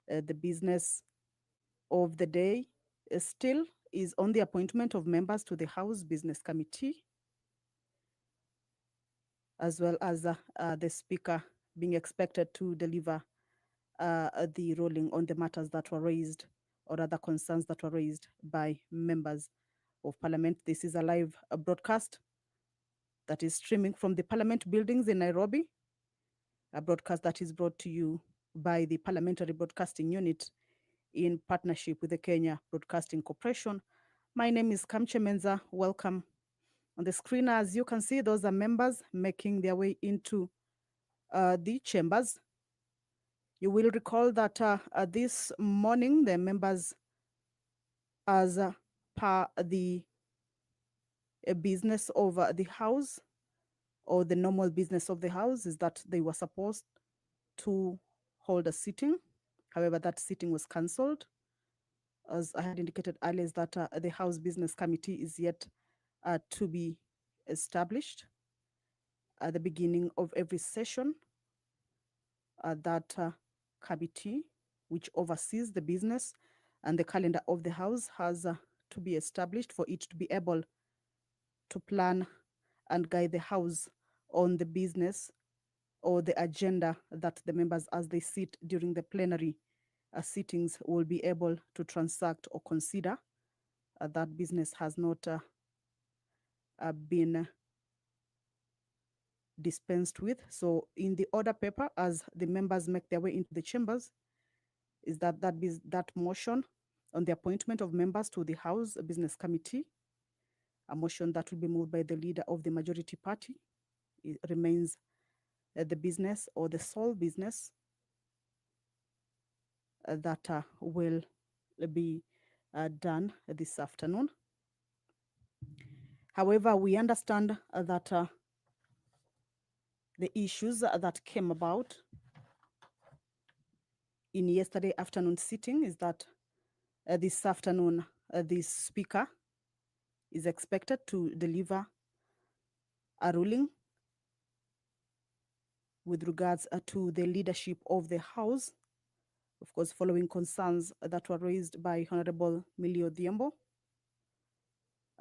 The business of the day still is on the appointment of members to the House Business Committee, as well as the Speaker being expected to deliver the ruling on the matters that were raised or other concerns that were raised by members of Parliament. This is a live broadcast that is streaming from the Parliament buildings in Nairobi, a broadcast that is brought to you by the Parliamentary Broadcasting Unit in partnership with the Kenya Broadcasting Corporation. My name is Kamche Menza. Welcome. On the screen, as you can see, those are members making their way into the chambers. You will recall that this morning, the members, as per the business of the House, or the normal business of the House, is that they were supposed to hold a sitting. However, that sitting was cancelled. As I had indicated earlier, is that the House Business Committee is yet to be established. At the beginning of every session, that committee, which oversees the business and the calendar of the House, has to be established for it to be able to plan and guide the House on the business or the agenda that the members, as they sit during the plenary sittings, will be able to transact or consider. That business has not been dispensed with. So in the order paper, as the members make their way into the chambers, is that motion on the appointment of members to the House Business Committee, a motion that will be moved by the leader of the majority party. It remains the business or the sole business that will be done this afternoon. However, we understand that the issues that came about in yesterday afternoon sitting is that this afternoon, the Speaker is expected to deliver a ruling with regards to the leadership of the House, of course, following concerns that were raised by Honorable Millie Odhiambo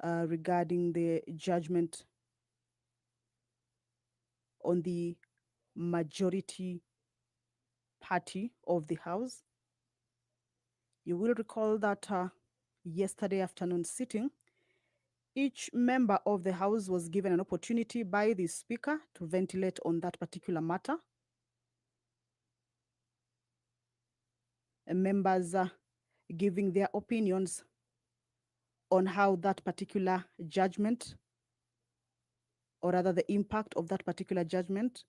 regarding the judgment on the majority party of the House. You will recall that yesterday afternoon sitting, each member of the House was given an opportunity by the Speaker to ventilate on that particular matter. Members giving their opinions on how that particular judgment, or rather the impact of that particular judgment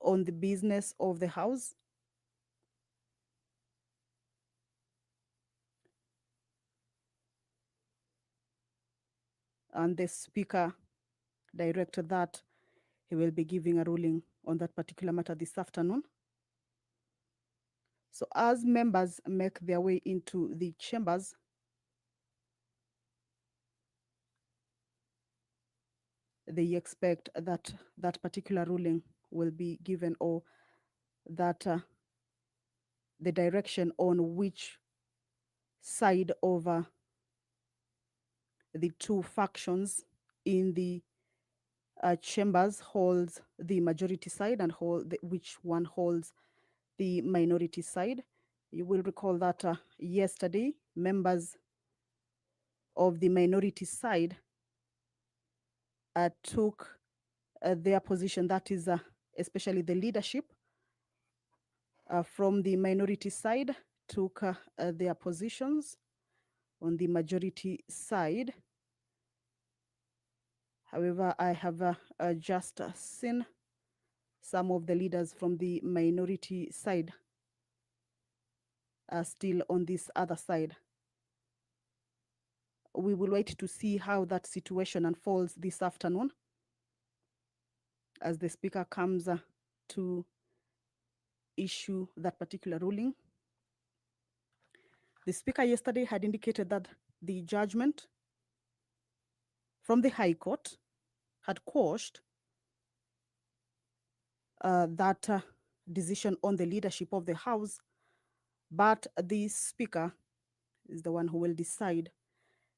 on the business of the House. And the Speaker directed that he will be giving a ruling on that particular matter this afternoon. So as members make their way into the chambers, they expect that that particular ruling will be given, or that the direction on which side of the two factions in the chambers holds the majority side and which one holds the minority side. You will recall that yesterday, members of the minority side took their position, that is especially the leadership from the minority side took their positions on the majority side. However, I have just seen some of the leaders from the minority side still on this other side. We will wait to see how that situation unfolds this afternoon as the Speaker comes to issue that particular ruling. The Speaker yesterday had indicated that the judgment from the High Court had quashed that decision on the leadership of the House, but the Speaker is the one who will decide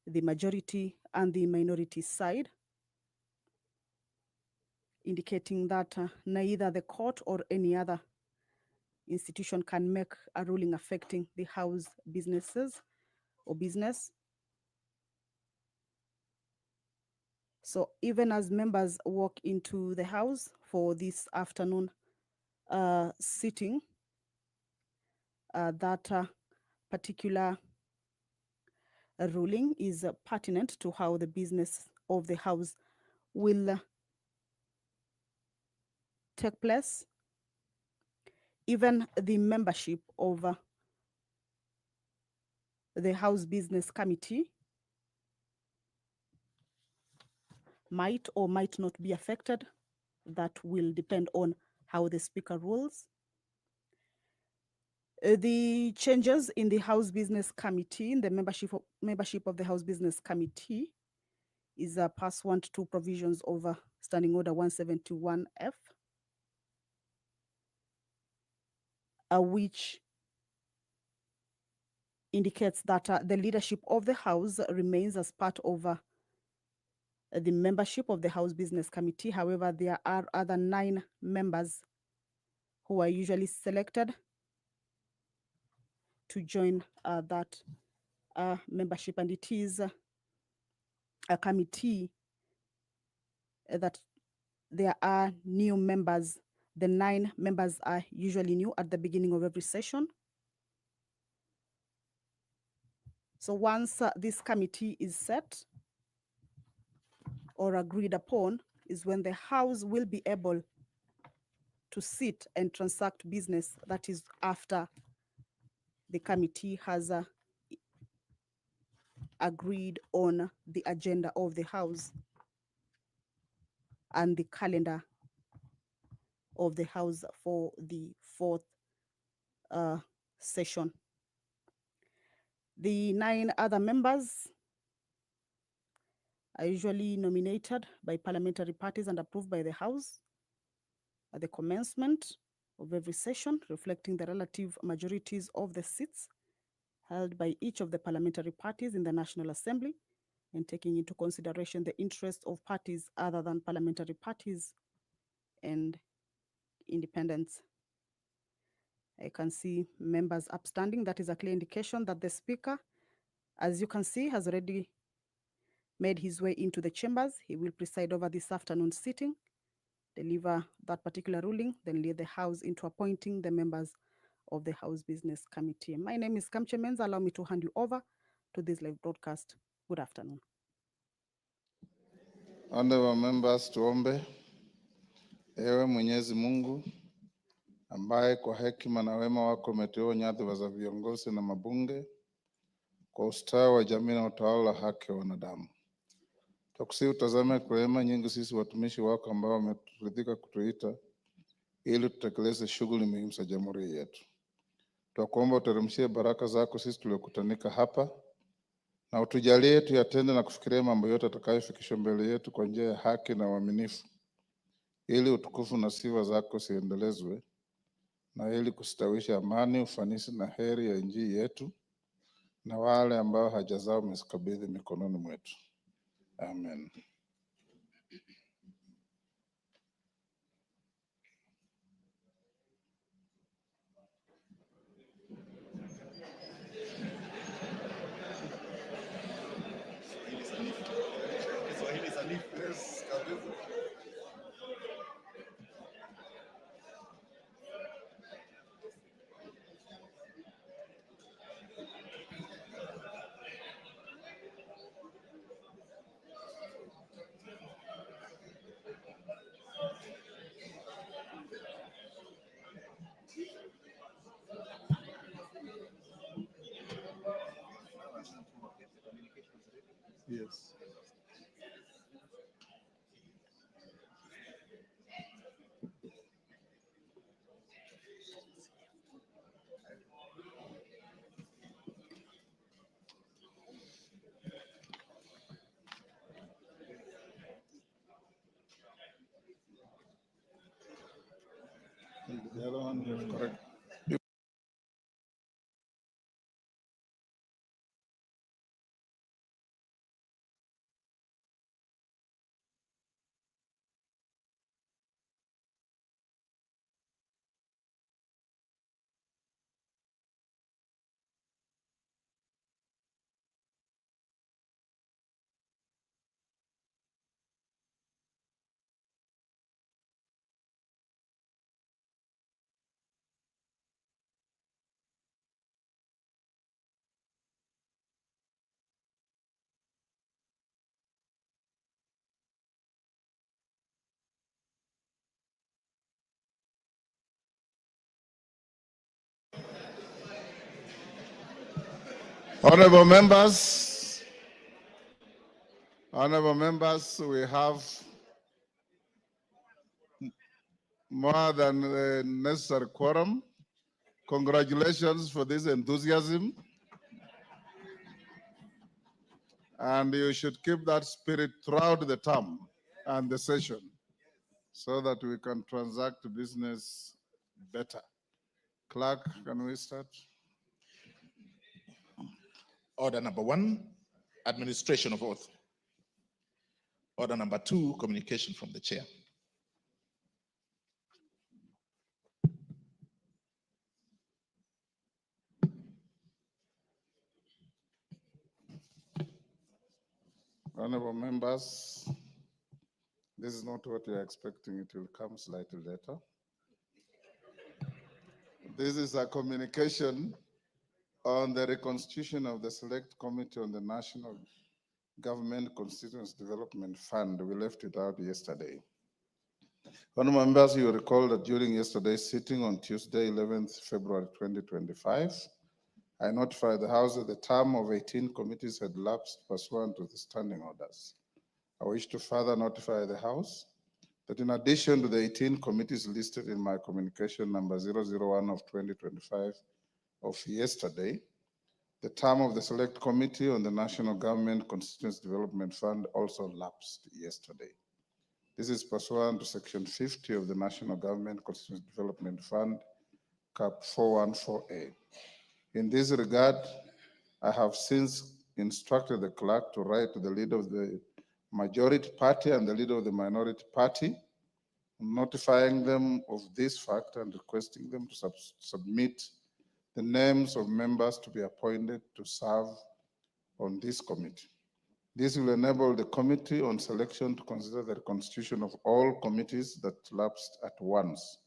the majority and the minority side, indicating that neither the court or any other institution can make a ruling affecting the House businesses or business. So even as members walk into the House for this afternoon sitting, that particular ruling is pertinent to how the business of the House will take place. Even the membership of the House Business Committee might or might not be affected. That will depend on how the Speaker rules. The changes in the House Business Committee, in the membership of the House Business Committee, is pursuant to provisions of Standing Order 171F, which indicates that the leadership of the House remains as part of the membership of the House Business Committee. However, there are other 9 members who are usually selected to join that membership, and it is a committee that there are new members. The 9 members are usually new at the beginning of every session. So once this committee is set or agreed upon, is when the House will be able to sit and transact business. That is after the committee has agreed on the agenda of the House and the calendar of the House for the 4th session. The 9 other members are usually nominated by parliamentary parties and approved by the House at the commencement of every session, reflecting the relative majorities of the seats held by each of the parliamentary parties in the National Assembly, and taking into consideration the interests of parties other than parliamentary parties and independents. I can see members upstanding. That is a clear indication that the Speaker, as you can see, has already made his way into the chambers. He will preside over this afternoon's sitting, deliver that particular ruling, then lead the House into appointing the members of the House Business Committee. My name is Kamche Menza. Allow me to hand you over to this live broadcast. Good afternoon. Honorable members, tuombe. Ewe Mwenyezi Mungu ambaye kwa hekima na wema wako umeteua nyadhifa za viongozi na mabunge kwa ustawi wa jamii na utawala wa haki wa wanadamu, tukusihi utazame kwa rehema nyingi sisi watumishi wako ambao wameridhika kutuita ili tutekeleze shughuli muhimu za jamhuri yetu. Tunakuomba uteremshie baraka zako sisi tuliokutanika hapa, na utujalie tuyatende na kufikiria mambo yote atakayofikishwa mbele yetu kwa njia ya haki na uaminifu, ili utukufu na sifa zako siendelezwe, na ili kustawisha amani, ufanisi na heri ya nchi yetu na wale ambao haja zao umezikabidhi mikononi mwetu. Amen. Yes. The other one is correct. Honorable members, we have more than the necessary quorum. Congratulations for this enthusiasm. And you should keep that spirit throughout the term and the session so that we can transact business better. Clerk, can we start? Order number 1, administration of oath. Order number 2, communication from the chair. Honorable members, this is not what you're expecting. It will come slightly later. This is a communication on the reconstitution of the Select Committee on the National Government Constituency Development Fund. We left it out yesterday. Honorable members, you recall that during yesterday's sitting on Tuesday, 11th February 2025, I notified the House that the term of 18 committees had lapsed pursuant to the standing orders. I wish to further notify the House that in addition to the 18 committees listed in my communication number 001 of 2025 of yesterday, the term of the Select Committee on the National Government Constituency Development Fund also lapsed yesterday. This is pursuant to Section 50 of the National Government Constituency Development Fund, Cap 414A. In this regard, I have since instructed the clerk to write to the leader of the majority party and the leader of the minority party, notifying them of this fact and requesting them to submit the names of members to be appointed to serve on this committee. This will enable the Committee on Selection to consider the reconstitution of all committees that lapsed at once,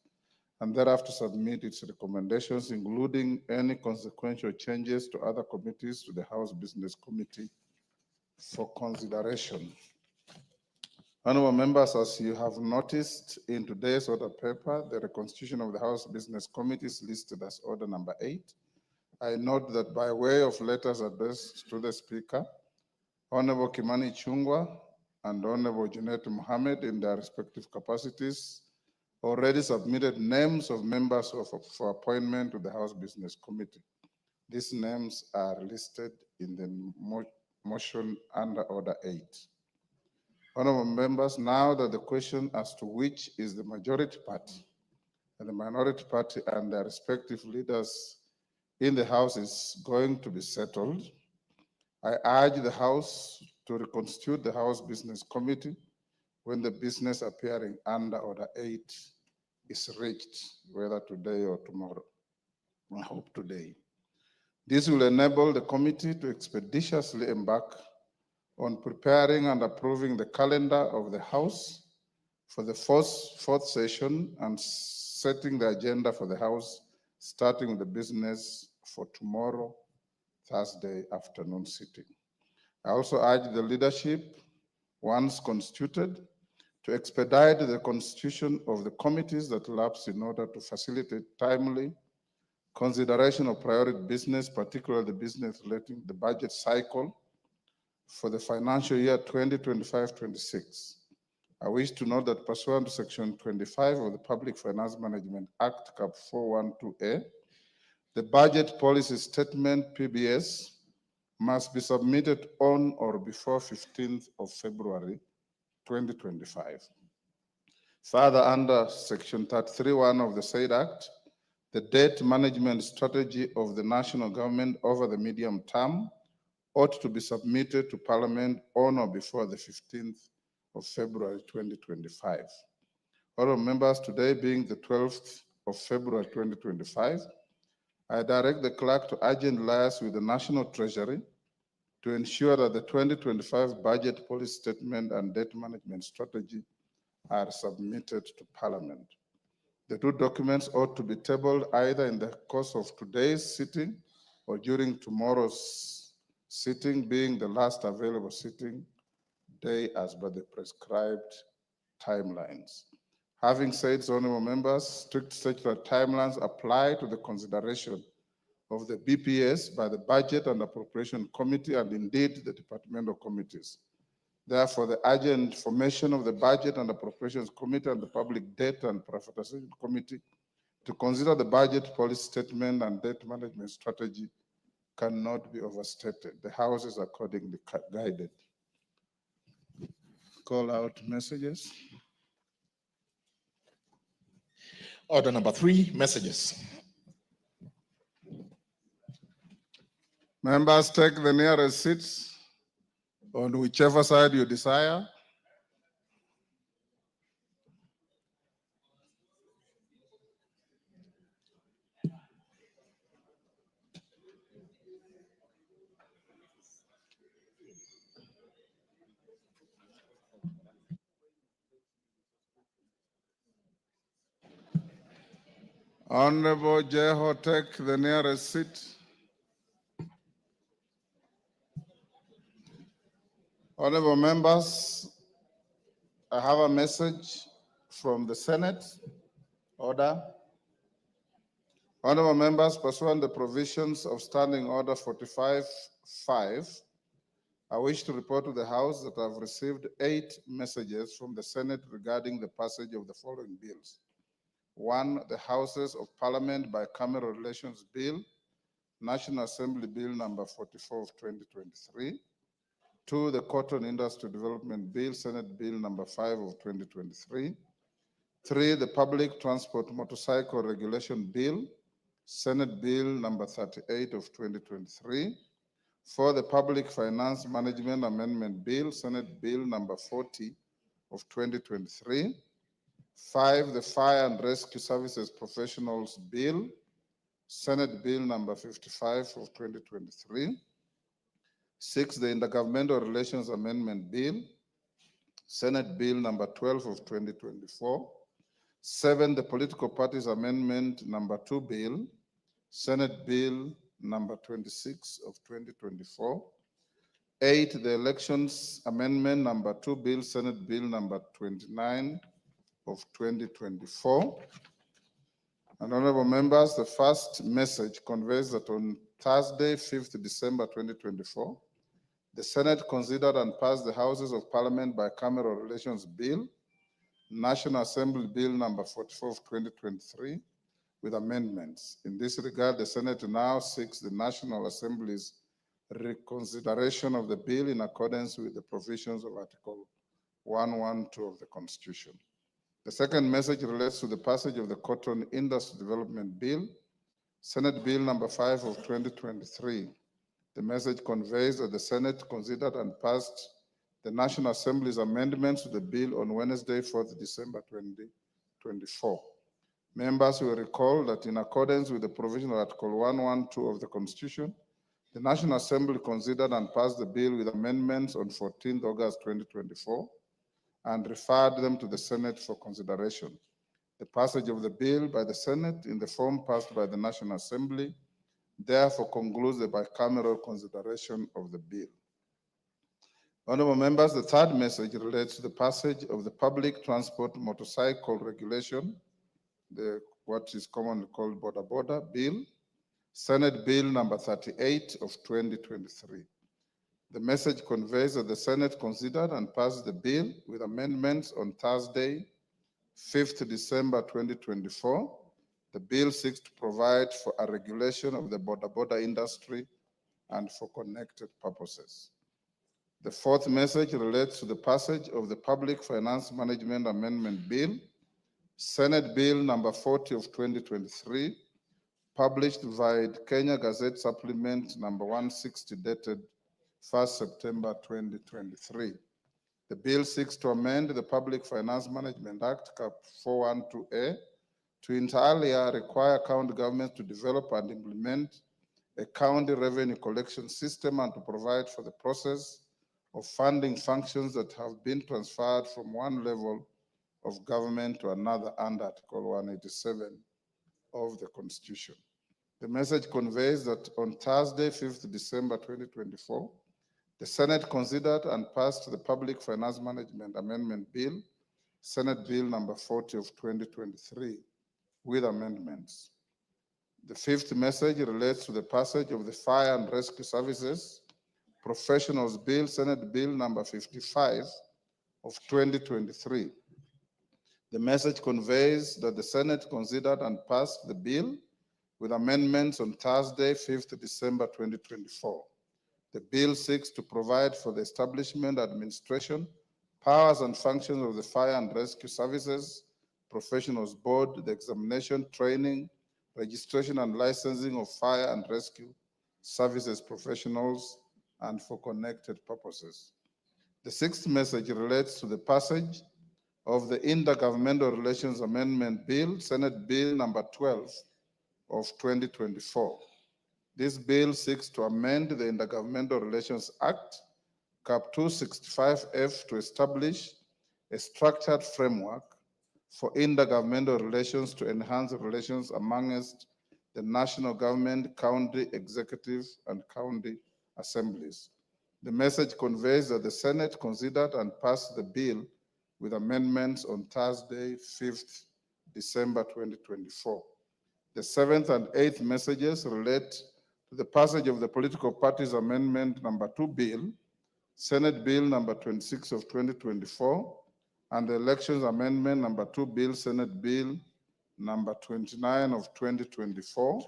and thereafter submit its recommendations, including any consequential changes to other committees, to the House Business Committee for consideration. Honorable members, as you have noticed in today's order paper, the reconstitution of the House Business Committee is listed as order number 8. I note that by way of letters addressed to the Speaker, Honorable Kimani Ichungwah and Honorable Junet Mohammed, in their respective capacities, already submitted names of members for appointment to the House Business Committee. These names are listed in the motion under Order 8. Honorable members, now that the question as to which is the majority party and the minority party and their respective leaders in the House is going to be settled, I urge the House to reconstitute the House Business Committee when the business appearing under Order 8 is reached, whether today or tomorrow. I hope today. This will enable the committee to expeditiously embark on preparing and approving the calendar of the House for the fourth session and setting the agenda for the House, starting with the business for tomorrow, Thursday afternoon sitting. I also urge the leadership, once constituted, to expedite the constitution of the committees that lapse in order to facilitate timely consideration of priority business, particularly the business relating to the budget cycle for the financial year 2025-26. I wish to note that pursuant to Section 25 of the Public Finance Management Act, Cap 412A, the Budget Policy Statement, PBS, must be submitted on or before 15th of February 2025. Further, under Section 33(1) of the said Act, the debt management strategy of the national government over the medium term ought to be submitted to Parliament on or before the 15th of February 2025. Honorable members, today being the 12th of February 2025, I direct the clerk to urgent liaise with the National Treasury to ensure that the 2025 budget policy statement and debt management strategy are submitted to Parliament. The two documents ought to be tabled either in the course of today's sitting or during tomorrow's sitting, being the last available sitting day as per the prescribed timelines. Having said so, honorable members, strict statutory timelines apply to the consideration of the BPS by the Budget and Appropriation Committee and indeed the departmental committees. Therefore, the urgent formation of the Budget and Appropriations Committee and the Public Debt and Privatization Committee to consider the budget policy statement and debt management strategy cannot be overstated. The House is accordingly guided. Call out messages. Order number 3, messages. Members, take the nearest seats on whichever side you desire. Honorable Jeho, take the nearest seat. Honorable members, I have a message from the Senate. Order. Honorable members, pursuant to the provisions of Standing Order 45-5, I wish to report to the House that I've received 8 messages from the Senate regarding the passage of the following bills. 1, the Houses of Parliament Bicameral Relations Bill, National Assembly Bill number 44 of 2023. 2, the Cotton Industry Development Bill, Senate Bill number 5 of 2023. 3, the Public Transport Motorcycle Regulation Bill, Senate Bill number 38 of 2023. 4, the Public Finance Management Amendment Bill, Senate Bill number 40 of 2023. 5, the Fire and Rescue Services Professionals Bill, Senate Bill number 55 of 2023. 6, the Intergovernmental Relations Amendment Bill, Senate Bill number 12 of 2024. 7, the Political Parties Amendment number 2 Bill, Senate Bill number 26 of 2024. 8, the Elections Amendment number 2 Bill, Senate Bill number 29 of 2024. And honorable members, the first message conveys that on Thursday, 5th December 2024, the Senate considered and passed the Houses of Parliament Bicameral Relations Bill, National Assembly Bill number 44 of 2023, with amendments. In this regard, the Senate now seeks the National Assembly's reconsideration of the bill in accordance with the provisions of Article 112 of the Constitution. The second message relates to the passage of the Cotton Industry Development Bill, Senate Bill number 5 of 2023. The message conveys that the Senate considered and passed the National Assembly's amendments to the bill on Wednesday, 4th December 2024. Members will recall that in accordance with the provision of Article 112 of the Constitution, the National Assembly considered and passed the bill with amendments on 14th August 2024 and referred them to the Senate for consideration. The passage of the bill by the Senate in the form passed by the National Assembly therefore concludes the bicameral consideration of the bill. Honorable members, the third message relates to the passage of the Public Transport Motorcycle Regulation, what is commonly called Border Bill, Senate Bill number 38 of 2023. The message conveys that the Senate considered and passed the bill with amendments on Thursday, 5th December 2024. The bill seeks to provide for a regulation of the border industry and for connected purposes. The fourth message relates to the passage of the Public Finance Management Amendment Bill, Senate Bill number 40 of 2023, published via Kenya Gazette Supplement number 160 dated 1st September 2023. The bill seeks to amend the Public Finance Management Act, Cap 412A, to entirely require county governments to develop and implement a county revenue collection system and to provide for the process of funding functions that have been transferred from one level of government to another under Article 187 of the Constitution. The message conveys that on Thursday, 5th December 2024, the Senate considered and passed the Public Finance Management Amendment Bill, Senate Bill number 40 of 2023, with amendments. The fifth message relates to the passage of the Fire and Rescue Services Professionals Bill, Senate Bill number 55 of 2023. The message conveys that the Senate considered and passed the bill with amendments on Thursday, 5th December 2024. The bill seeks to provide for the establishment, administration, powers and functions of the Fire and Rescue Services Professionals Board, the examination, training, registration and licensing of fire and rescue services professionals, and for connected purposes. The sixth message relates to the passage of the Intergovernmental Relations Amendment Bill, Senate Bill number 12 of 2024. This bill seeks to amend the Intergovernmental Relations Act, Cap 265F, to establish a structured framework for intergovernmental relations to enhance relations amongst the national government, county executive, and county assemblies. The message conveys that the Senate considered and passed the bill with amendments on Thursday, 5th December 2024. The seventh and eighth messages relate to the passage of the Political Parties Amendment number 2 Bill, Senate Bill number 26 of 2024, and the Elections Amendment number 2 Bill, Senate Bill number 29 of 2024.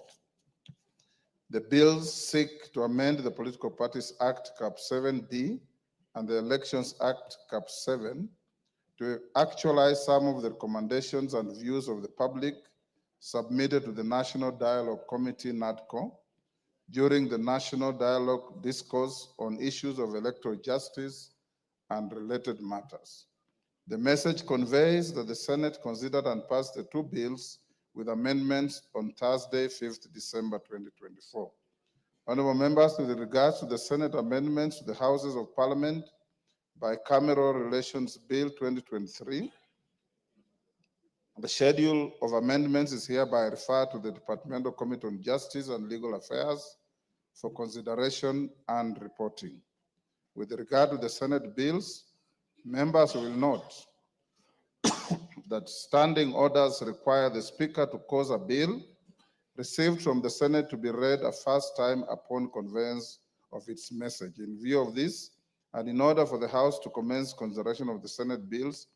The bills seek to amend the Political Parties Act Cap 7D and the Elections Act Cap 7 to actualize some of the recommendations and views of the public submitted to the National Dialogue Committee, NADCO, during the National Dialogue Discourse on issues of electoral justice and related matters. The message conveys that the Senate considered and passed the two bills with amendments on Thursday, 5th December 2024. Honorable members, with regards to the Senate amendments to the Houses of Parliament Bicameral Relations Bill 2023, the schedule of amendments is hereby referred to the Departmental Committee on Justice and Legal Affairs for consideration and reporting. With regard to the Senate bills, members will note that standing orders require the Speaker to cause a bill received from the Senate to be read a first time upon conveyance of its message. In view of this, and in order for the House to commence consideration of the Senate bills,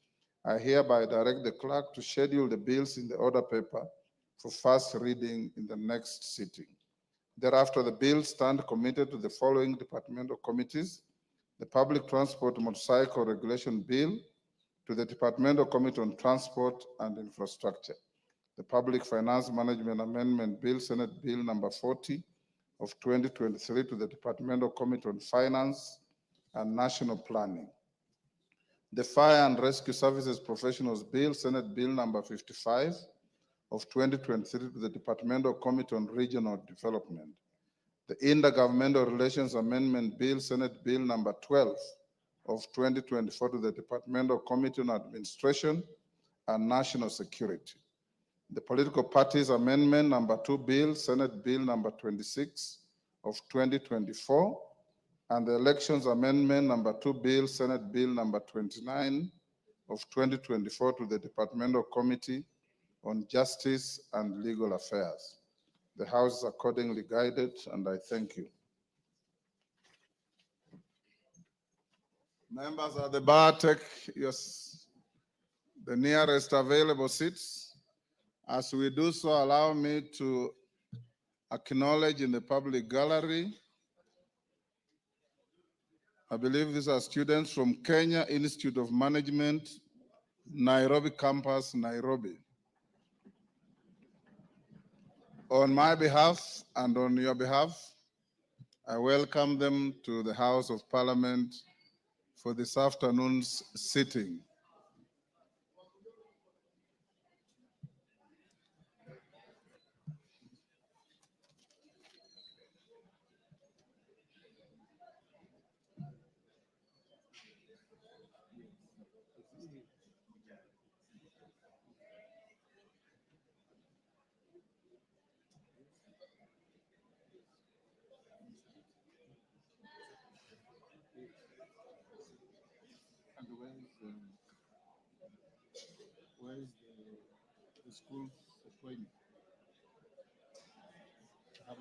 I hereby direct the clerk to schedule the bills in the order paper for first reading in the next sitting. Thereafter, the bills stand committed to the following departmental committees: the Public Transport Motorcycle Regulation Bill to the Departmental Committee on Transport and Infrastructure, the Public Finance Management Amendment Bill, Senate Bill number 40 of 2023 to the Departmental Committee on Finance and National Planning, the Fire and Rescue Services Professionals Bill, Senate Bill number 55 of 2023 to the Departmental Committee on Regional Development, the Intergovernmental Relations Amendment Bill, Senate Bill number 12 of 2024 to the Departmental Committee on Administration and National Security, the Political Parties Amendment number 2 Bill, Senate Bill number 26 of 2024, and the Elections Amendment number 2 Bill, Senate Bill number 29 of 2024 to the Departmental Committee on Justice and Legal Affairs. The House is accordingly guided, and I thank you. Members at the bar, take the nearest available seats. As we do so, allow me to acknowledge in the public gallery, I believe these are students from Kenya Institute of Management, Nairobi campus, Nairobi. On my behalf and on your behalf, I welcome them to the House of Parliament for this afternoon's sitting. Where is the school appointment? Is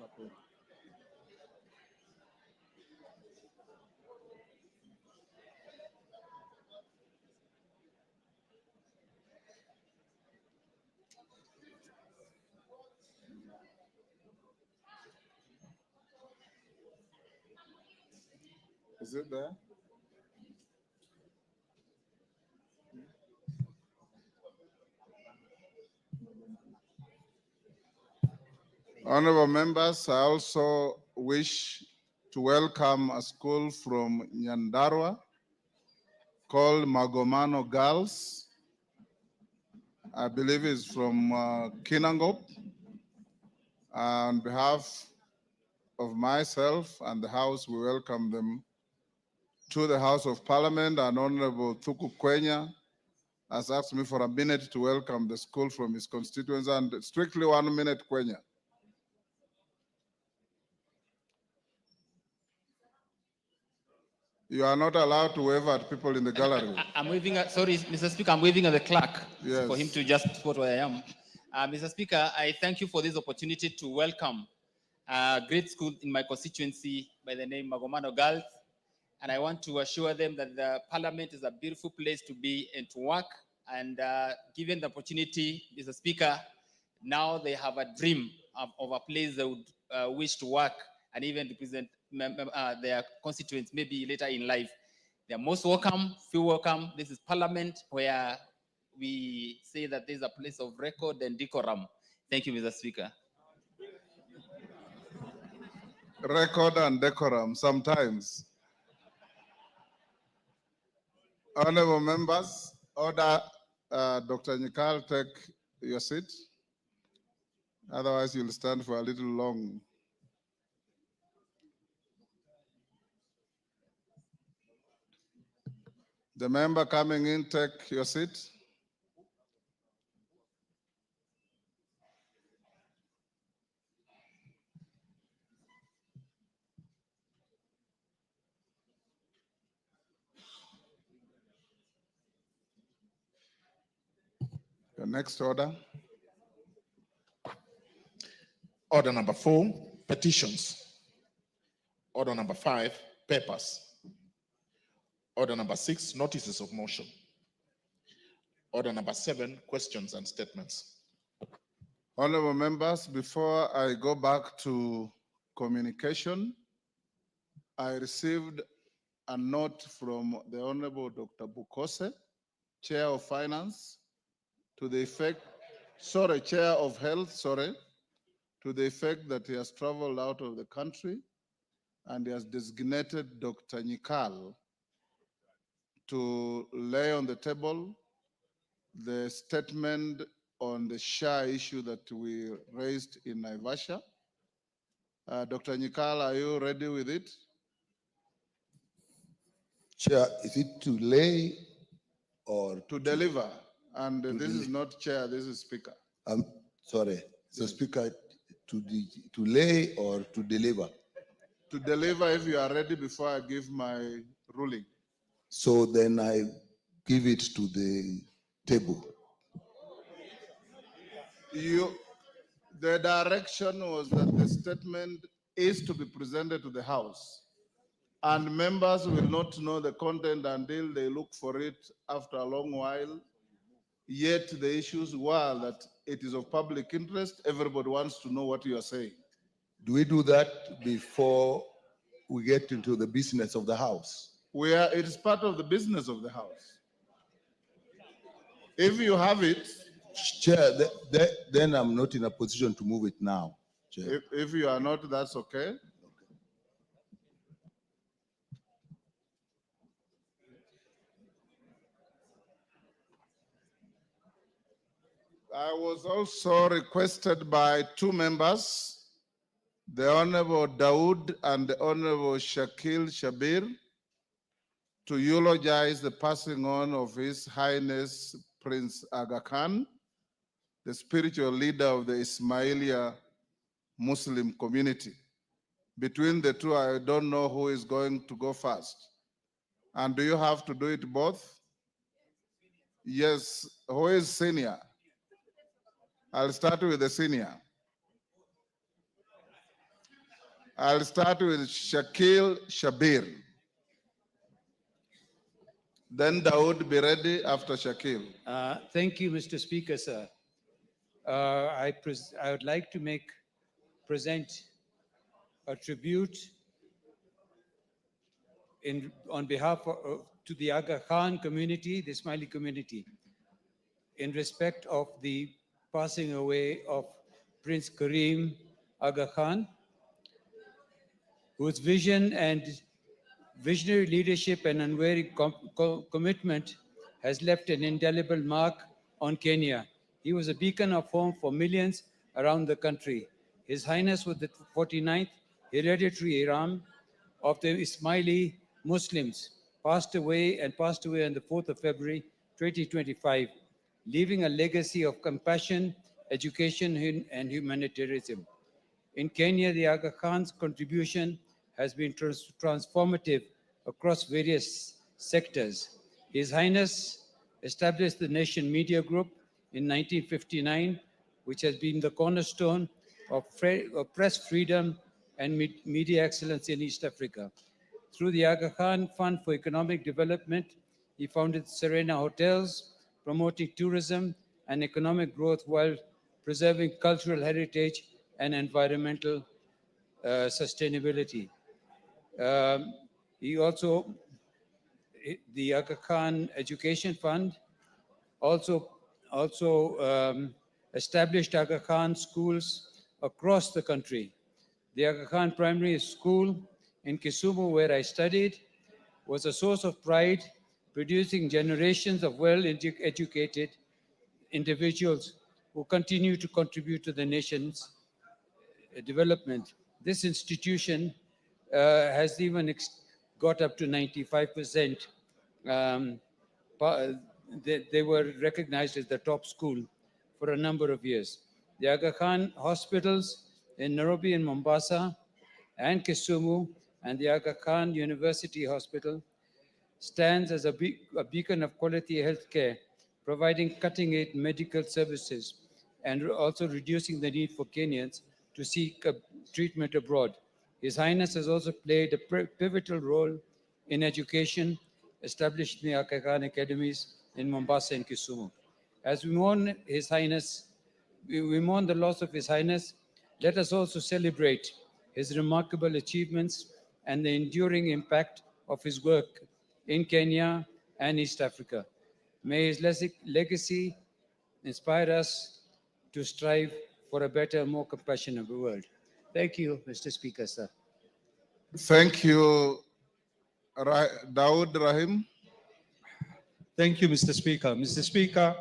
it there? Honorable members, I also wish to welcome a school from Nyandarua called Magomano Girls. I believe it's from Kinangop. On behalf of myself and the House, we welcome them to the House of Parliament. And Honorable Thuku Kwenya has asked me for a minute to welcome the school from his constituency, and strictly 1 minute, Kwenya. You are not allowed to wave at people in the gallery. I'm waving at, sorry, Mr. Speaker, I'm waving at the clerk Yes. for him to just spot where I am. Mr. Speaker, I thank you for this opportunity to welcome a great school in my constituency by the name Magomano Girls. And I want to assure them that the Parliament is a beautiful place to be and to work. And given the opportunity, Mr. Speaker, now they have a dream of a place they would wish to work and even represent their constituents maybe later in life. They are most welcome, feel welcome. This is Parliament where we say that there's a place of record and decorum. Thank you, Mr. Speaker. Record and decorum sometimes. Honorable members, order Dr. Nikal take your seat. Otherwise, you'll stand for a little long. The member coming in, take your seat. The next order. Order number 4, petitions. Order number 5, papers. Order number 6, notices of motion. Order number 7, questions and statements. Honorable members, before I go back to communication, I received a note from the Honorable Dr. Bukose, Chair of Finance, to the effect, Chair of Health, to the effect that he has traveled out of the country and he has designated Dr. Nikal to lay on the table the statement on the SHA issue that we raised in Naivasha. Dr. Nikal, are you ready with it? Chair, is it to lay or to deliver? And this is not chair, this is speaker. Sorry, so yes. Speaker, to lay or to deliver? To deliver if you are ready before I give my ruling. So then I give it to the table. The direction was that the statement is to be presented to the House, and members will not know the content until they look for it after a long while. Yet the issues were that it is of public interest. Everybody wants to know what you are saying. Do we do that before we get into the business of the House? It is part of the business of the House. If you have it, Chair, then I'm not in a position to move it now. Chair. If you are not, that's okay. I was also requested by 2 members, the Honorable Dawood and the Honorable Shakil Shabir, to eulogize the passing on of His Highness Prince Aga Khan, the spiritual leader of the Ismailia Muslim community. Between the two, I don't know who is going to go first. And do you have to do it both? Yes, who is senior? I'll start with the senior. I'll start with Shakil Shabir. Then Dawood be ready after Shakil. Thank you, Mr. Speaker, sir. I would like to present a tribute on behalf to the Aga Khan community, the Ismaili community, in respect of the passing away of Prince Karim Aga Khan, whose vision and visionary leadership and unwavering commitment has left an indelible mark on Kenya. He was a beacon of hope for millions around the country. His Highness was the 49th hereditary Imam of the Ismaili Muslims, passed away on the 4th of February 2025, leaving a legacy of compassion, education, and humanitarianism. In Kenya, the Aga Khan's contribution has been transformative across various sectors. His Highness established the Nation Media Group in 1959, which has been the cornerstone of press freedom and media excellence in East Africa. Through the Aga Khan Fund for Economic Development, he founded Serena Hotels, promoting tourism and economic growth while preserving cultural heritage and environmental sustainability. The Aga Khan Education Fund also established Aga Khan schools across the country. The Aga Khan Primary School in Kisumu, where I studied, was a source of pride, producing generations of well-educated individuals who continue to contribute to the nation's development. This institution has even got up to 95%. They were recognized as the top school for a number of years. The Aga Khan hospitals in Nairobi and Mombasa and Kisumu and the Aga Khan University Hospital stands as a beacon of quality healthcare, providing cutting-edge medical services and also reducing the need for Kenyans to seek treatment abroad. His Highness has also played a pivotal role in education, established the Aga Khan academies in Mombasa and Kisumu. As we mourn His Highness, we mourn the loss of His Highness, let us also celebrate his remarkable achievements and the enduring impact of his work in Kenya and East Africa. May his legacy inspire us to strive for a better, more compassionate world. Thank you, Mr. Speaker, sir. Thank you, Dawood Rahim. Thank you, Mr. Speaker. Mr. Speaker,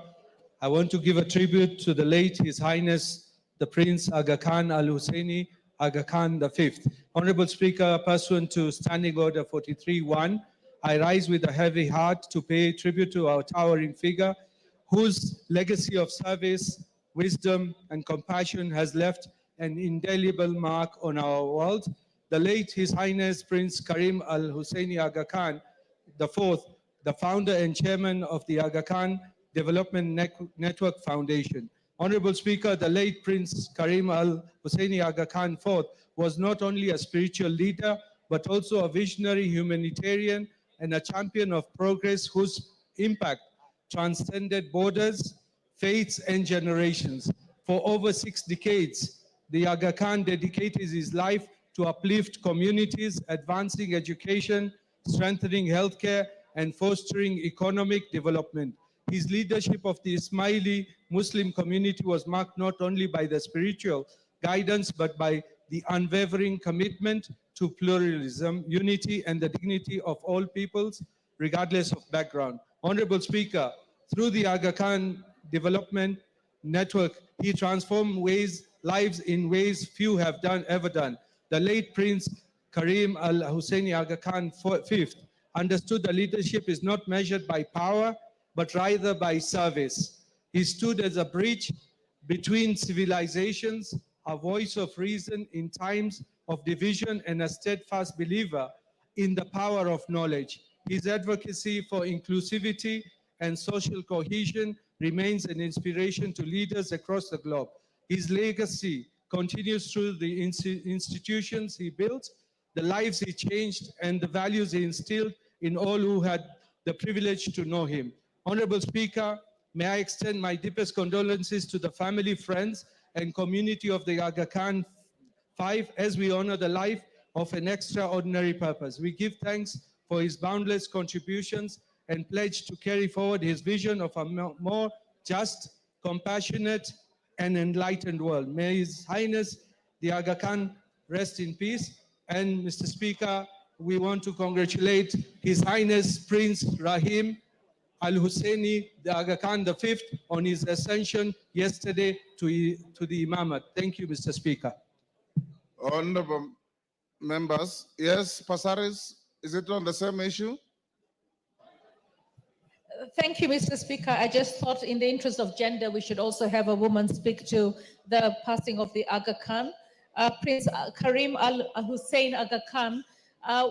I want to give a tribute to the late His Highness, the Prince Aga Khan Al Husseini Aga Khan V. Honorable Speaker, pursuant to Standing Order 43.1, I rise with a heavy heart to pay tribute to our towering figure, whose legacy of service, wisdom, and compassion has left an indelible mark on our world. The late His Highness Prince Karim Al Husseini Aga Khan IV, the founder and chairman of the Aga Khan Development Network Foundation. Honorable Speaker, the late Prince Karim Al Husseini Aga Khan IV was not only a spiritual leader, but also a visionary humanitarian and a champion of progress whose impact transcended borders, faiths, and generations. For over 6 decades, the Aga Khan dedicated his life to uplift communities, advancing education, strengthening healthcare, and fostering economic development. His leadership of the Ismaili Muslim community was marked not only by the spiritual guidance, but by the unwavering commitment to pluralism, unity, and the dignity of all peoples, regardless of background. Honorable Speaker, through the Aga Khan Development Network, he transformed lives in ways few have ever done. The late Prince Karim Al Husseini Aga Khan V understood that leadership is not measured by power, but rather by service. He stood as a bridge between civilizations, a voice of reason in times of division, and a steadfast believer in the power of knowledge. His advocacy for inclusivity and social cohesion remains an inspiration to leaders across the globe. His legacy continues through the institutions he built, the lives he changed, and the values he instilled in all who had the privilege to know him. Honorable Speaker, may I extend my deepest condolences to the family, friends, and community of the Aga Khan 5 as we honor the life of an extraordinary purpose. We give thanks for his boundless contributions and pledge to carry forward his vision of a more just, compassionate, and enlightened world. May His Highness the Aga Khan rest in peace. And Mr. Speaker, we want to congratulate His Highness Prince Rahim Al Husseini, the Aga Khan V, on his ascension yesterday to the Imamate. Thank you, Mr. Speaker. Honorable members, yes, Pasaris, is it on the same issue? Thank you, Mr. Speaker. I just thought in the interest of gender, we should also have a woman speak to the passing of the Aga Khan. Prince Karim Al Hussein Aga Khan,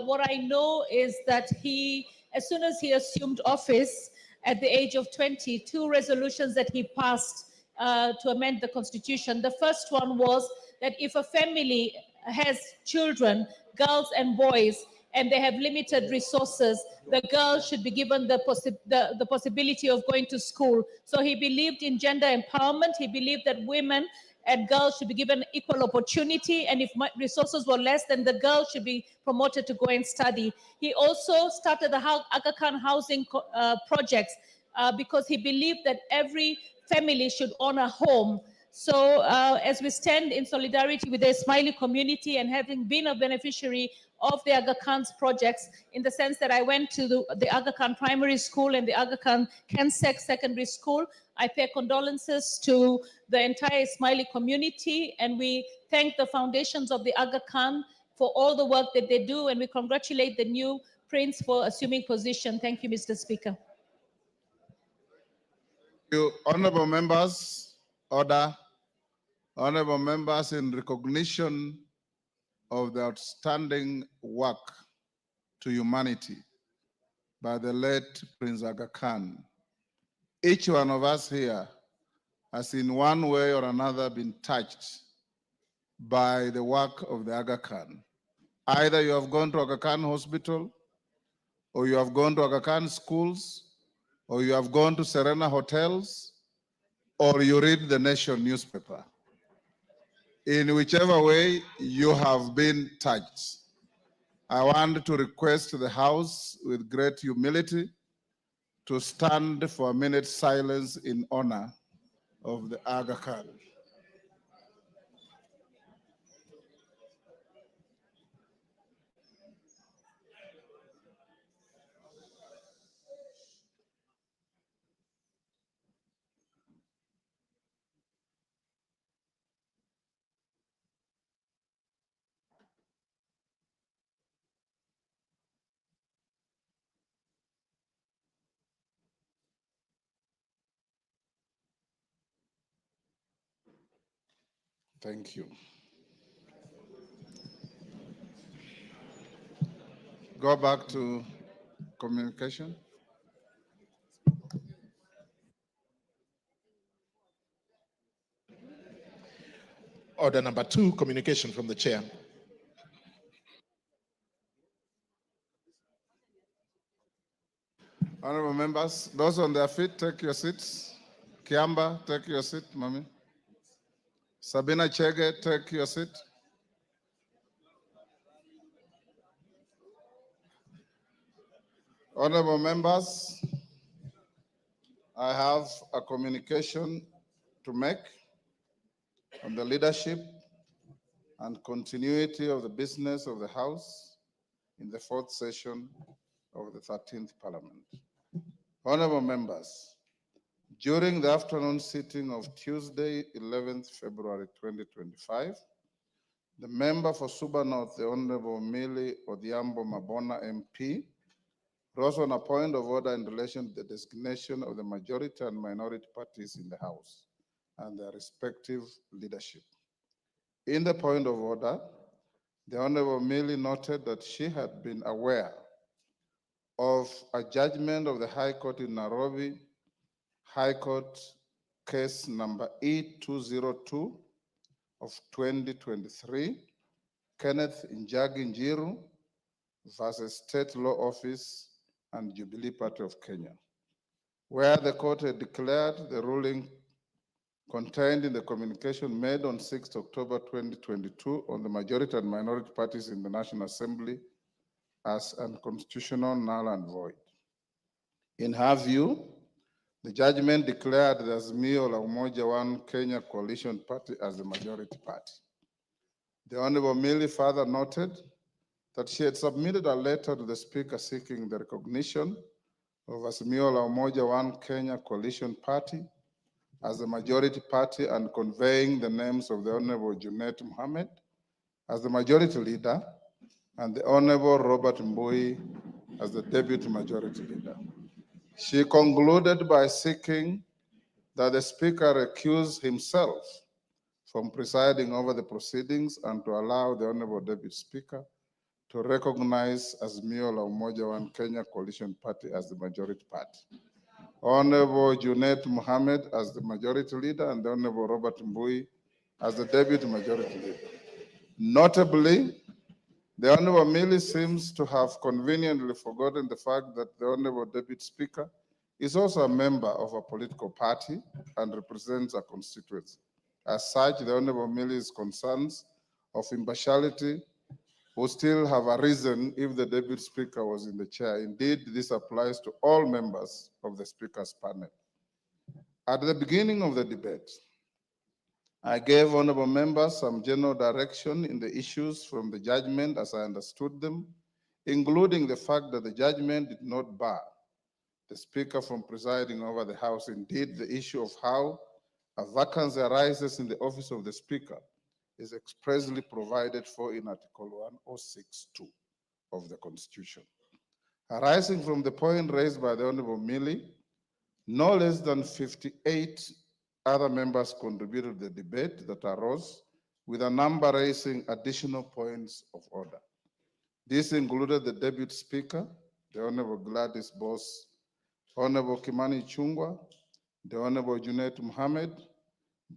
what I know is that he, as soon as he assumed office at the age of 20, 2 resolutions that he passed to amend the constitution. The first one was that if a family has children, girls and boys, and they have limited resources, the girl should be given the possibility of going to school. So he believed in gender empowerment. He believed that women and girls should be given equal opportunity. And if resources were less, then the girl should be promoted to go and study. He also started the Aga Khan housing projects because he believed that every family should own a home. So as we stand in solidarity with the Ismaili community and having been a beneficiary of the Aga Khan's projects, in the sense that I went to the Aga Khan Primary School and the Aga Khan Kensek Secondary School, I pay condolences to the entire Ismaili community, and we thank the foundations of the Aga Khan for all the work that they do, and we congratulate the new prince for assuming position. Thank you, Mr. Speaker. You honorable members, order. Honorable members, in recognition of the outstanding work to humanity by the late Prince Aga Khan, each one of us here has in one way or another been touched by the work of the Aga Khan. Either you have gone to Aga Khan Hospital, or you have gone to Aga Khan schools, or you have gone to Serena hotels, or you read the Nation newspaper. In whichever way you have been touched, I want to request the House with great humility to stand for a minute's silence in honor of the Aga Khan. Thank you. Go back to communication. Order number 2, communication from the chair. Honorable members, those on their feet, take your seats. Kiamba, take your seat, Mami. Sabina Chege, take your seat. Honorable members, I have a communication to make on the leadership and continuity of the business of the House in the 4th session of the 13th Parliament. Honorable members, during the afternoon sitting of Tuesday, 11th February 2025, the member for Suba North, the Honorable Millie Odhiambo Mabona MP, rose on a point of order in relation to the designation of the majority and minority parties in the House and their respective leadership. In the point of order, the Honorable Millie noted that she had been aware of a judgment of the High Court in Nairobi, High Court case number E202 of 2023, Kenneth Njagi Njiru versus State Law Office and Jubilee Party of Kenya, where the court had declared the ruling contained in the communication made on 6 October 2022 on the majority and minority parties in the National Assembly as unconstitutional, null and void. In her view, the judgment declared the Azimio la Umoja One Kenya Coalition Party as the majority party. The Honorable Millie further noted that she had submitted a letter to the Speaker seeking the recognition of Azimio la Umoja One Kenya Coalition Party as the majority party and conveying the names of the Honorable Junet Mohammed as the majority leader and the Honorable Robert Mbui as the deputy majority leader. She concluded by seeking that the Speaker recuse himself from presiding over the proceedings and to allow the Honorable Deputy Speaker to recognize Azimio la Umoja One Kenya Coalition Party as the majority party, Honorable Junet Mohammed as the majority leader, and the Honorable Robert Mbui as the deputy majority leader. Notably, the Honorable Millie seems to have conveniently forgotten the fact that the Honorable Deputy Speaker is also a member of a political party and represents a constituency. As such, the Honorable Millie's concerns of impartiality would still have arisen if the Deputy Speaker was in the chair. Indeed, this applies to all members of the Speaker's panel. At the beginning of the debate, I gave honorable members some general direction in the issues from the judgment as I understood them, including the fact that the judgment did not bar the Speaker from presiding over the House. Indeed, the issue of how a vacancy arises in the office of the Speaker is expressly provided for in Article 106(2) of the Constitution. Arising from the point raised by the Honorable Millie, no less than 58 other members contributed to the debate that arose, with a number raising additional points of order. This included the Deputy Speaker, the Honorable Gladys Boss, Honorable Kimani Ichungwah, the Honorable Junet Mohammed,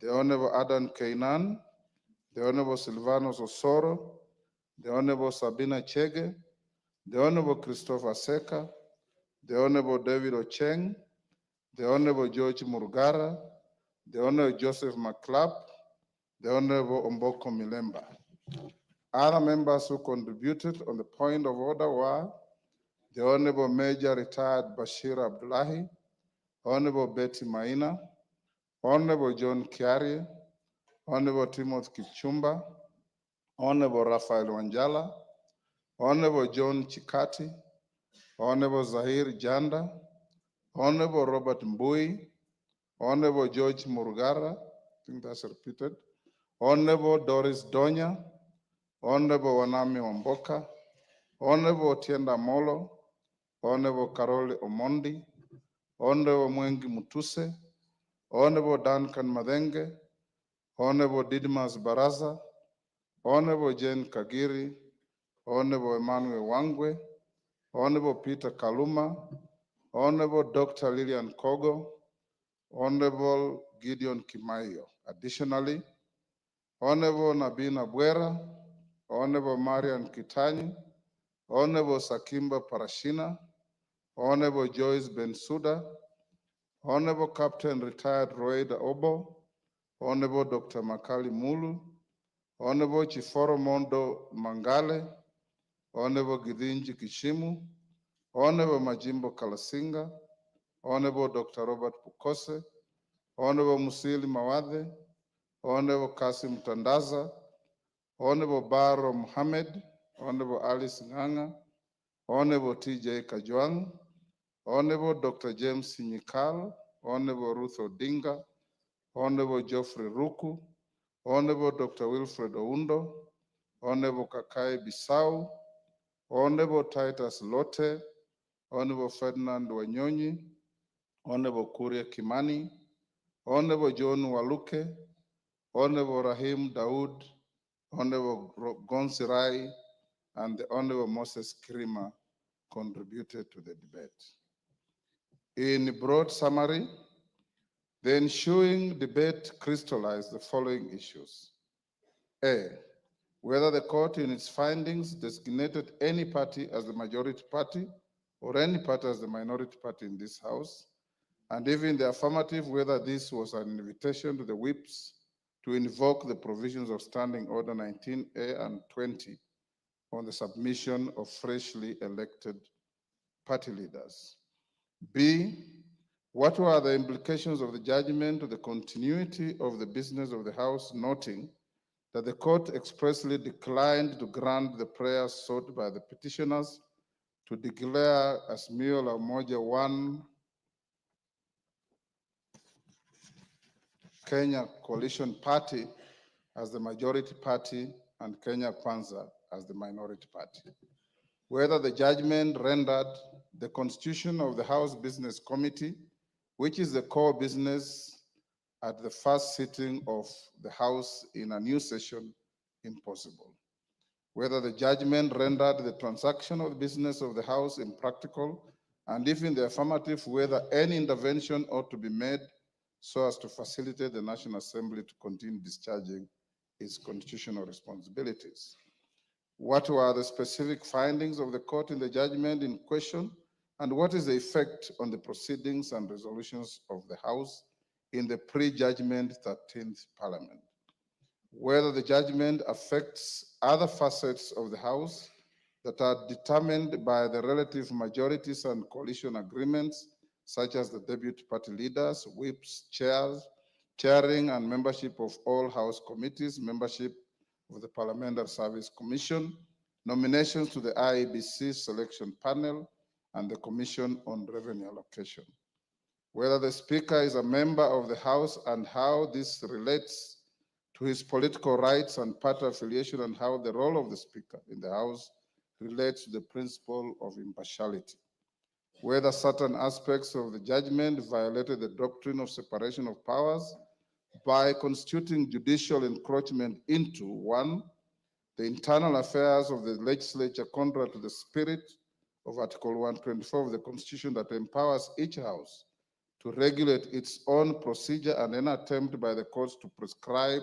the Honorable Adan Kainan, the Honorable Silvanos Osoro, the Honorable Sabina Chege, the Honorable Christopher Seka, the Honorable David Ocheng, the Honorable George Murugara, the Honorable Joseph McClap, the Honorable Omboko Milemba. Other members who contributed on the point of order were the Honorable Major Retired Bashir Abdullahi, Honorable Betty Maina, Honorable John Kiarie, Honorable Timothy Kipchumba, Honorable Raphael Wanjala, Honorable John Chikati, Honorable Zahir Janda, Honorable Robert Mbui, Honorable George Murugara, I think that's repeated, Honorable Doris Donya, Honorable Wanami Wamboka, Honorable Tienda Molo, Honorable Karoli Omondi, Honorable Mwengi Mutuse, Honorable Duncan Madenge, Honorable Didmas Baraza, Honorable Jane Kagiri, Honorable Emmanuel Wangwe, Honorable Peter Kaluma, Honorable Dr. Lillian Kogo, Honorable Gideon Kimaio. Additionally, Honorable Nabina Bwera, Honorable Marian Kitani, Honorable Sakimba Parashina, Honorable Joyce Bensuda, Honorable Captain Retired Roeda Obo, Honorable Dr. Makali Mulu, Honorable Chiforo Mondo Mangale, Honorable Gidinji Kishimu, Honorable Majimbo Kalasinga, Honorable Dr. Robert Pukose, Honorable Musili Mawadhe, Honorable Kasim Tandaza, Honorable Baro Mohammed, Honorable Alice Nganga, Honorable TJ Kajwang, Honorable Dr. James Sinyikal, Honorable Ruth Odinga, Honorable Geoffrey Ruku, Honorable Dr. Wilfred Oundo, Honorable Kakai Bisau, Honorable Titus Lote, Honorable Ferdinand Wanyonyi, Honorable Kuria Kimani, Honorable John Waluke, Honorable Rahim Daoud, Honorable Gonsirai, and the Honorable Moses Kirima contributed to the debate. In broad summary, the ensuing debate crystallized the following issues. A, whether the court in its findings designated any party as the majority party or any party as the minority party in this House, and even the affirmative, whether this was an invitation to the whips to invoke the provisions of Standing Order 19A and 20 on the submission of freshly elected party leaders. B, what were the implications of the judgment to the continuity of the business of the House, noting that the court expressly declined to grant the prayers sought by the petitioners to declare Azimio la Umoja One Kenya Coalition Party as the majority party and Kenya Kwanza as the minority party. Whether the judgment rendered the constitution of the House Business Committee, which is the core business at the first sitting of the House in a new session, impossible. Whether the judgment rendered the transaction of the business of the House impractical, and if in the affirmative, whether any intervention ought to be made so as to facilitate the National Assembly to continue discharging its constitutional responsibilities. What were the specific findings of the court in the judgment in question, and what is the effect on the proceedings and resolutions of the House in the pre-judgment 13th Parliament? Whether the judgment affects other facets of the House that are determined by the relative majorities and coalition agreements, such as the deputy party leaders, whips, chairs, chairing and membership of all House committees, membership of the Parliamentary Service Commission, nominations to the IEBC selection panel, and the Commission on Revenue Allocation. Whether the Speaker is a member of the House and how this relates to his political rights and party affiliation, and how the role of the Speaker in the House relates to the principle of impartiality. Whether certain aspects of the judgment violated the doctrine of separation of powers by constituting judicial encroachment into, one, the internal affairs of the legislature contrary to the spirit of Article 124 of the Constitution that empowers each House to regulate its own procedure, and any attempt by the courts to prescribe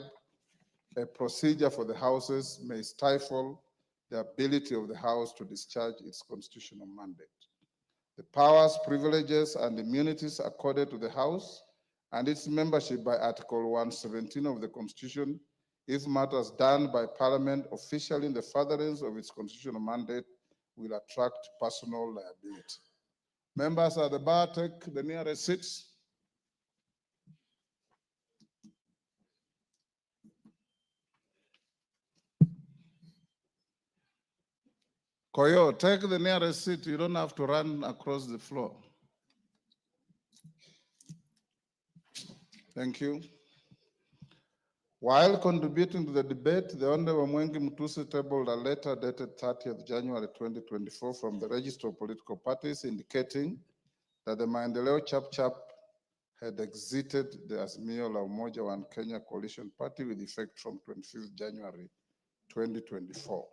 a procedure for the Houses may stifle the ability of the House to discharge its constitutional mandate. The powers, privileges, and immunities accorded to the House and its membership by Article 117 of the Constitution, if matters done by Parliament officially in the furtherance of its constitutional mandate, will attract personal liability. Members at the bar, take the nearest seats. Koyo, take the nearest seat. You don't have to run across the floor. Thank you. While contributing to the debate, the Honorable Mwengi Mutuse tabled a letter dated 30th January 2024 from the Register of Political Parties indicating that the Maendeleo Chap had exited the Azimio la Umoja One Kenya Coalition Party with effect from 25th January 2024.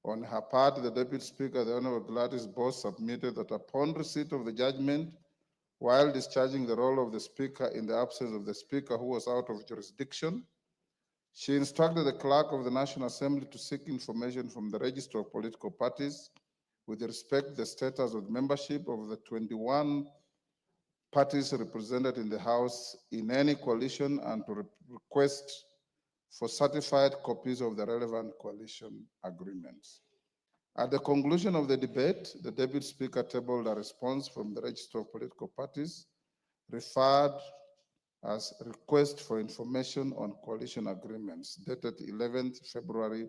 On her part, the Deputy Speaker, the Honorable Gladys Boss, submitted that upon receipt of the judgment, while discharging the role of the Speaker in the absence of the Speaker who was out of jurisdiction, she instructed the Clerk of the National Assembly to seek information from the Register of Political Parties with respect to the status of membership of the 21 parties represented in the House in any coalition, and to request for certified copies of the relevant coalition agreements. At the conclusion of the debate, the Deputy Speaker tabled a response from the Register of Political Parties referred as request for information on coalition agreements dated 11th February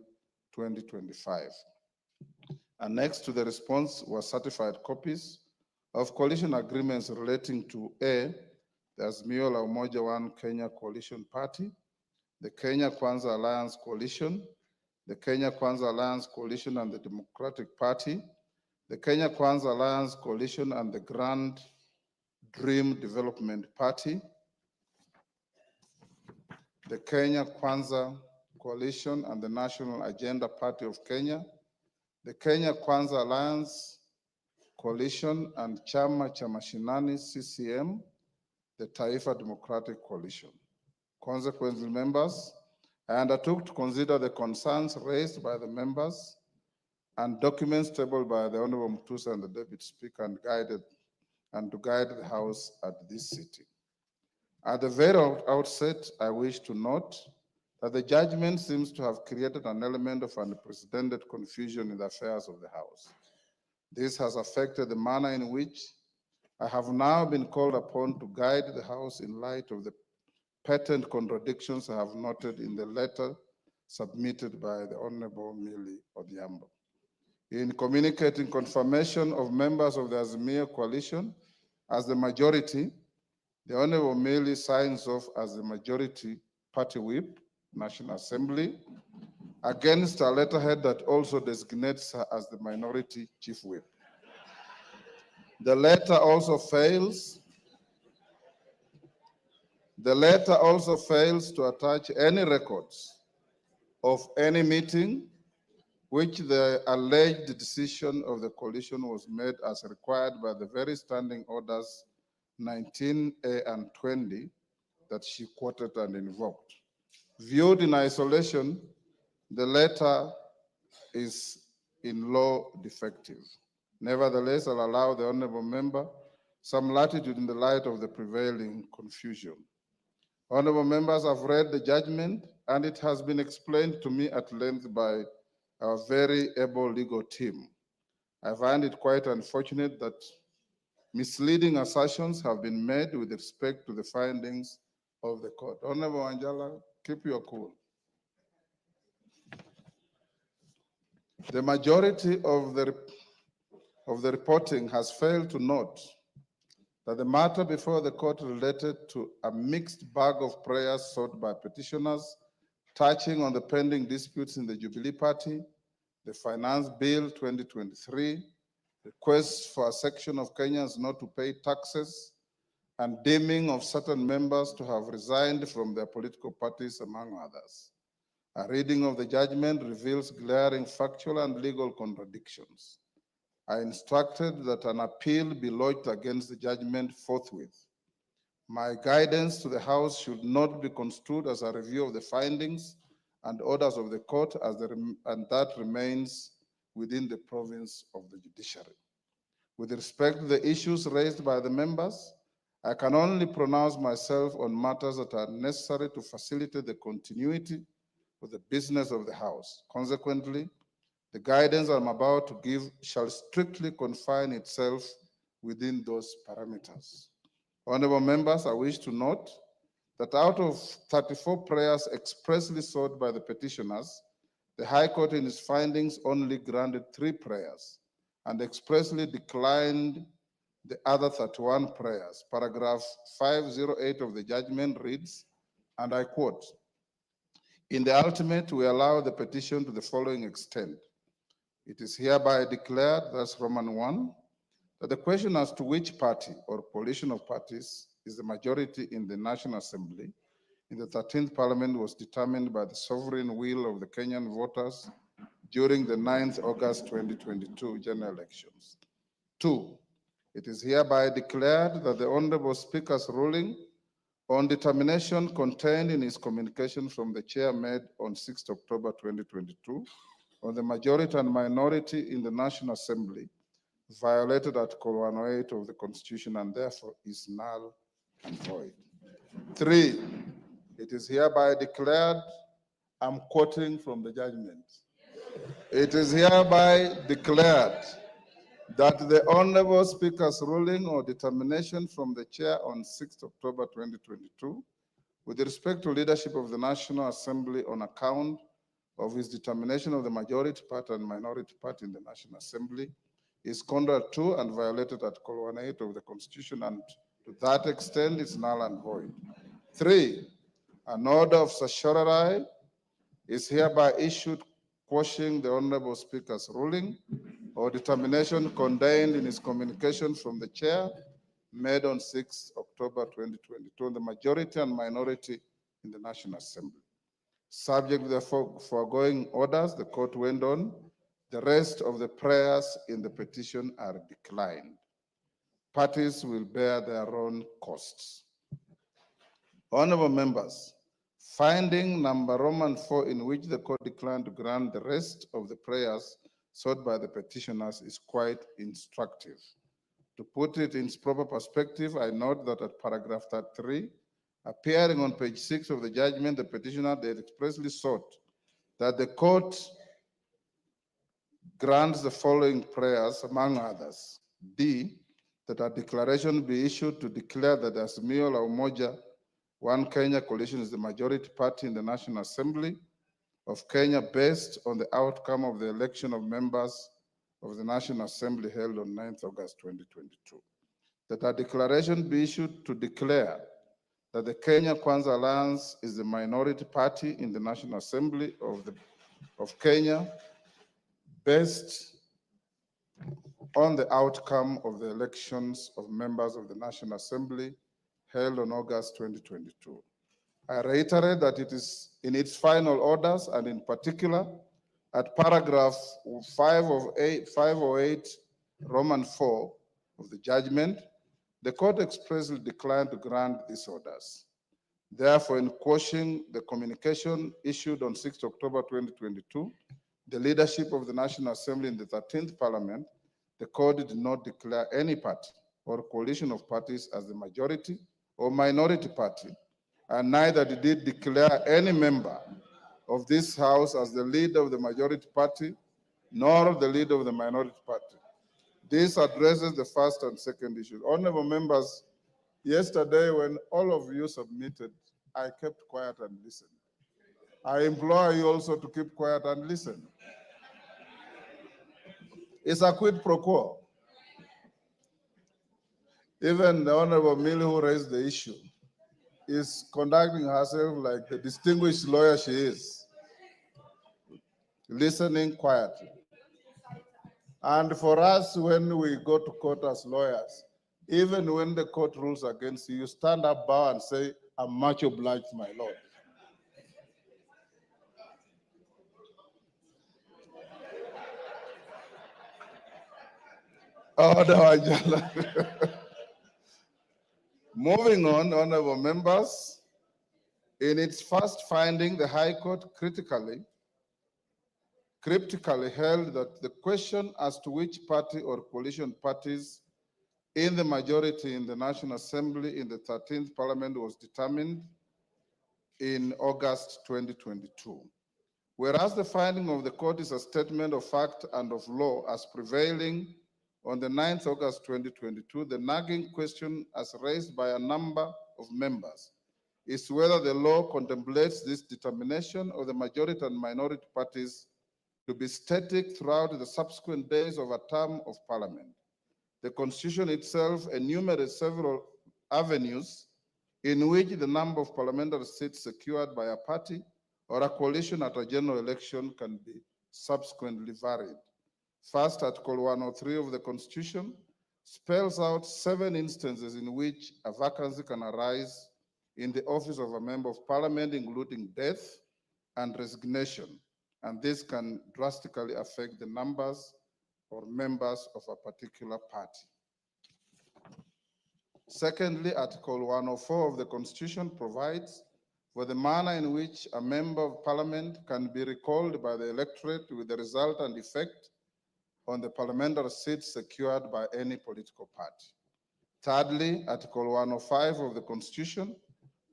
2025. Annexed to the response were certified copies of coalition agreements relating to A, the Azimio la Umoja One Kenya Coalition Party, the Kenya Kwanza Alliance Coalition, the Kenya Kwanza Alliance Coalition and the Democratic Party, the Kenya Kwanza Alliance Coalition and the Grand Dream Development Party, the Kenya Kwanza Coalition and the National Agenda Party of Kenya, the Kenya Kwanza Alliance Coalition and Chama cha Mashinani CCM, the Taifa Democratic Coalition. Consequently, members, I undertook to consider the concerns raised by the members and documents tabled by the Honorable Mutusa and the Deputy Speaker and to guide the House at this sitting. At the very outset, I wish to note that the judgment seems to have created an element of unprecedented confusion in the affairs of the House. This has affected the manner in which I have now been called upon to guide the House in light of the patent contradictions I have noted in the letter submitted by the Honorable Millie Odhiambo. In communicating confirmation of members of the Azimio coalition as the majority, the Honorable Millie signs off as the majority party whip, National Assembly, against a letterhead that also designates her as the minority chief whip. The letter also fails to attach any records of any meeting which the alleged decision of the coalition was made as required by the very standing orders 19A and 20 that she quoted and invoked. Viewed in isolation, the letter is in law defective. Nevertheless, I'll allow the honorable member some latitude in the light of the prevailing confusion. Honorable members have read the judgment, and it has been explained to me at length by our very able legal team. I find it quite unfortunate that misleading assertions have been made with respect to the findings of the court. Honorable Angela, keep your cool. The majority of the reporting has failed to note that the matter before the court related to a mixed bag of prayers sought by petitioners touching on the pending disputes in the Jubilee Party, the Finance Bill 2023, requests for a section of Kenyans not to pay taxes, and deeming of certain members to have resigned from their political parties, among others. A reading of the judgment reveals glaring factual and legal contradictions. I instructed that an appeal be lodged against the judgment forthwith. My guidance to the House should not be construed as a review of the findings and orders of the court, and that remains within the province of the judiciary. With respect to the issues raised by the members, I can only pronounce myself on matters that are necessary to facilitate the continuity of the business of the House. Consequently, the guidance I'm about to give shall strictly confine itself within those parameters. Honorable members, I wish to note that out of 34 prayers expressly sought by the petitioners, the High Court in its findings only granted 3 prayers and expressly declined the other 31 prayers. Paragraph 508 of the judgment reads, and I quote, "In the ultimate, we allow the petition to the following extent. It is hereby declared," that's Roman 1, "that the question as to which party or coalition of parties is the majority in the National Assembly in the 13th Parliament was determined by the sovereign will of the Kenyan voters during the 9th August 2022 general elections. 2, it is hereby declared that the Honorable Speaker's ruling on determination contained in his communication from the chair made on 6th October 2022 on the majority and minority in the National Assembly violated Article 108 of the Constitution and therefore is null and void. 3, it is hereby declared, I'm quoting from the judgment, it is hereby declared that the Honorable Speaker's ruling or determination from the chair on 6th October 2022 with respect to leadership of the National Assembly on account of his determination of the majority party and minority party in the National Assembly is contrary to and violated Article 108 of the Constitution, and to that extent is null and void. 3, an order of certiorari is hereby issued quashing the Honorable Speaker's ruling or determination contained in his communication from the chair made on 6 October 2022 on the majority and minority in the National Assembly. Subject to the foregoing orders, the court went on, the rest of the prayers in the petition are declined. Parties will bear their own costs. Honorable members, Finding number Roman 4, in which the court declined to grant the rest of the prayers sought by the petitioners, is quite instructive. To put it in its proper perspective, I note that at paragraph 33, appearing on page 6 of the judgment, the petitioner had expressly sought that the court grants the following prayers, among others. D, that a declaration be issued to declare that the Azimio la Umoja One Kenya coalition is the majority party in the National Assembly of Kenya based on the outcome of the election of members of the National Assembly held on 9th August 2022. That a declaration be issued to declare that the Kenya Kwanza Alliance is the minority party in the National Assembly of Kenya based on the outcome of the elections of members of the National Assembly held on August 2022. I reiterate that it is in its final orders, and in particular at paragraph 508 Roman 4 of the judgment, the court expressly declined to grant these orders. Therefore, in quashing the communication issued on 6 October 2022, the leadership of the National Assembly in the 13th Parliament, the court did not declare any party or coalition of parties as the majority or minority party, and neither did it declare any member of this House as the leader of the majority party, nor the leader of the minority party. This addresses the first and second issue. Honorable members, yesterday when all of you submitted, I kept quiet and listened. I implore you also to keep quiet and listen. It's a quid pro quo. Even the Honorable Millie, who raised the issue, is conducting herself like the distinguished lawyer she is, listening quietly. And for us, when we go to court as lawyers, even when the court rules against you, you stand up, bow, and say, "I'm much obliged, my lord." Moving on, honorable members, in its first finding, the High Court cryptically held that the question as to which party or coalition parties in the majority in the National Assembly in the 13th Parliament was determined in August 2022. Whereas the finding of the court is a statement of fact and of law as prevailing on the 9th August 2022, the nagging question as raised by a number of members is whether the law contemplates this determination of the majority and minority parties to be static throughout the subsequent days of a term of parliament. The Constitution itself enumerates several avenues in which the number of parliamentary seats secured by a party or a coalition at a general election can be subsequently varied. First, Article 103 of the Constitution spells out 7 instances in which a vacancy can arise in the office of a member of parliament, including death and resignation, and this can drastically affect the numbers or members of a particular party. Secondly, Article 104 of the Constitution provides for the manner in which a member of parliament can be recalled by the electorate with the result and effect on the parliamentary seats secured by any political party. Thirdly, Article 105 of the Constitution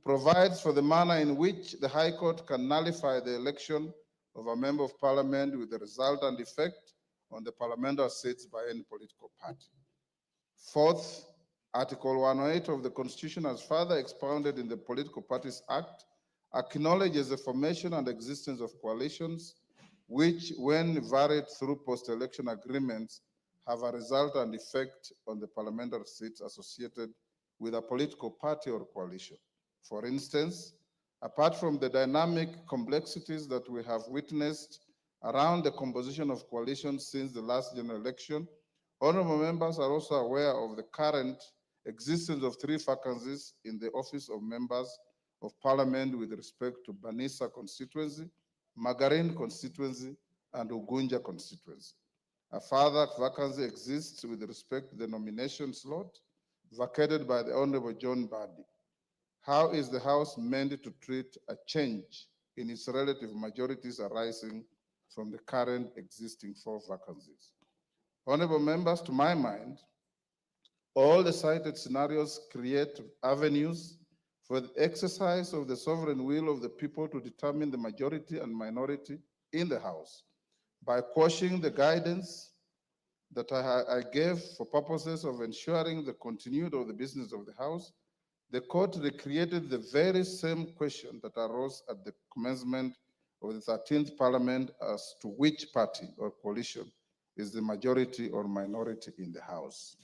provides for the manner in which the High Court can nullify the election of a member of parliament with the result and effect on the parliamentary seats by any political party. Fourth, Article 108 of the Constitution, as further expounded in the Political Parties Act, acknowledges the formation and existence of coalitions which, when varied through post-election agreements, have a result and effect on the parliamentary seats associated with a political party or coalition. For instance, apart from the dynamic complexities that we have witnessed around the composition of coalitions since the last general election, honorable members are also aware of the current existence of 3 vacancies in the office of members of parliament with respect to Banisa constituency, Magarin constituency, and Ugunja constituency. A further vacancy exists with respect to the nomination slot vacated by the Honorable John Badi. How is the House meant to treat a change in its relative majorities arising from the current existing 4 vacancies? Honorable members, to my mind, all the cited scenarios create avenues for the exercise of the sovereign will of the people to determine the majority and minority in the House. By quashing the guidance that I gave for purposes of ensuring the continuity of the business of the House, the court recreated the very same question that arose at the commencement of the 13th Parliament as to which party or coalition is the majority or minority in the House.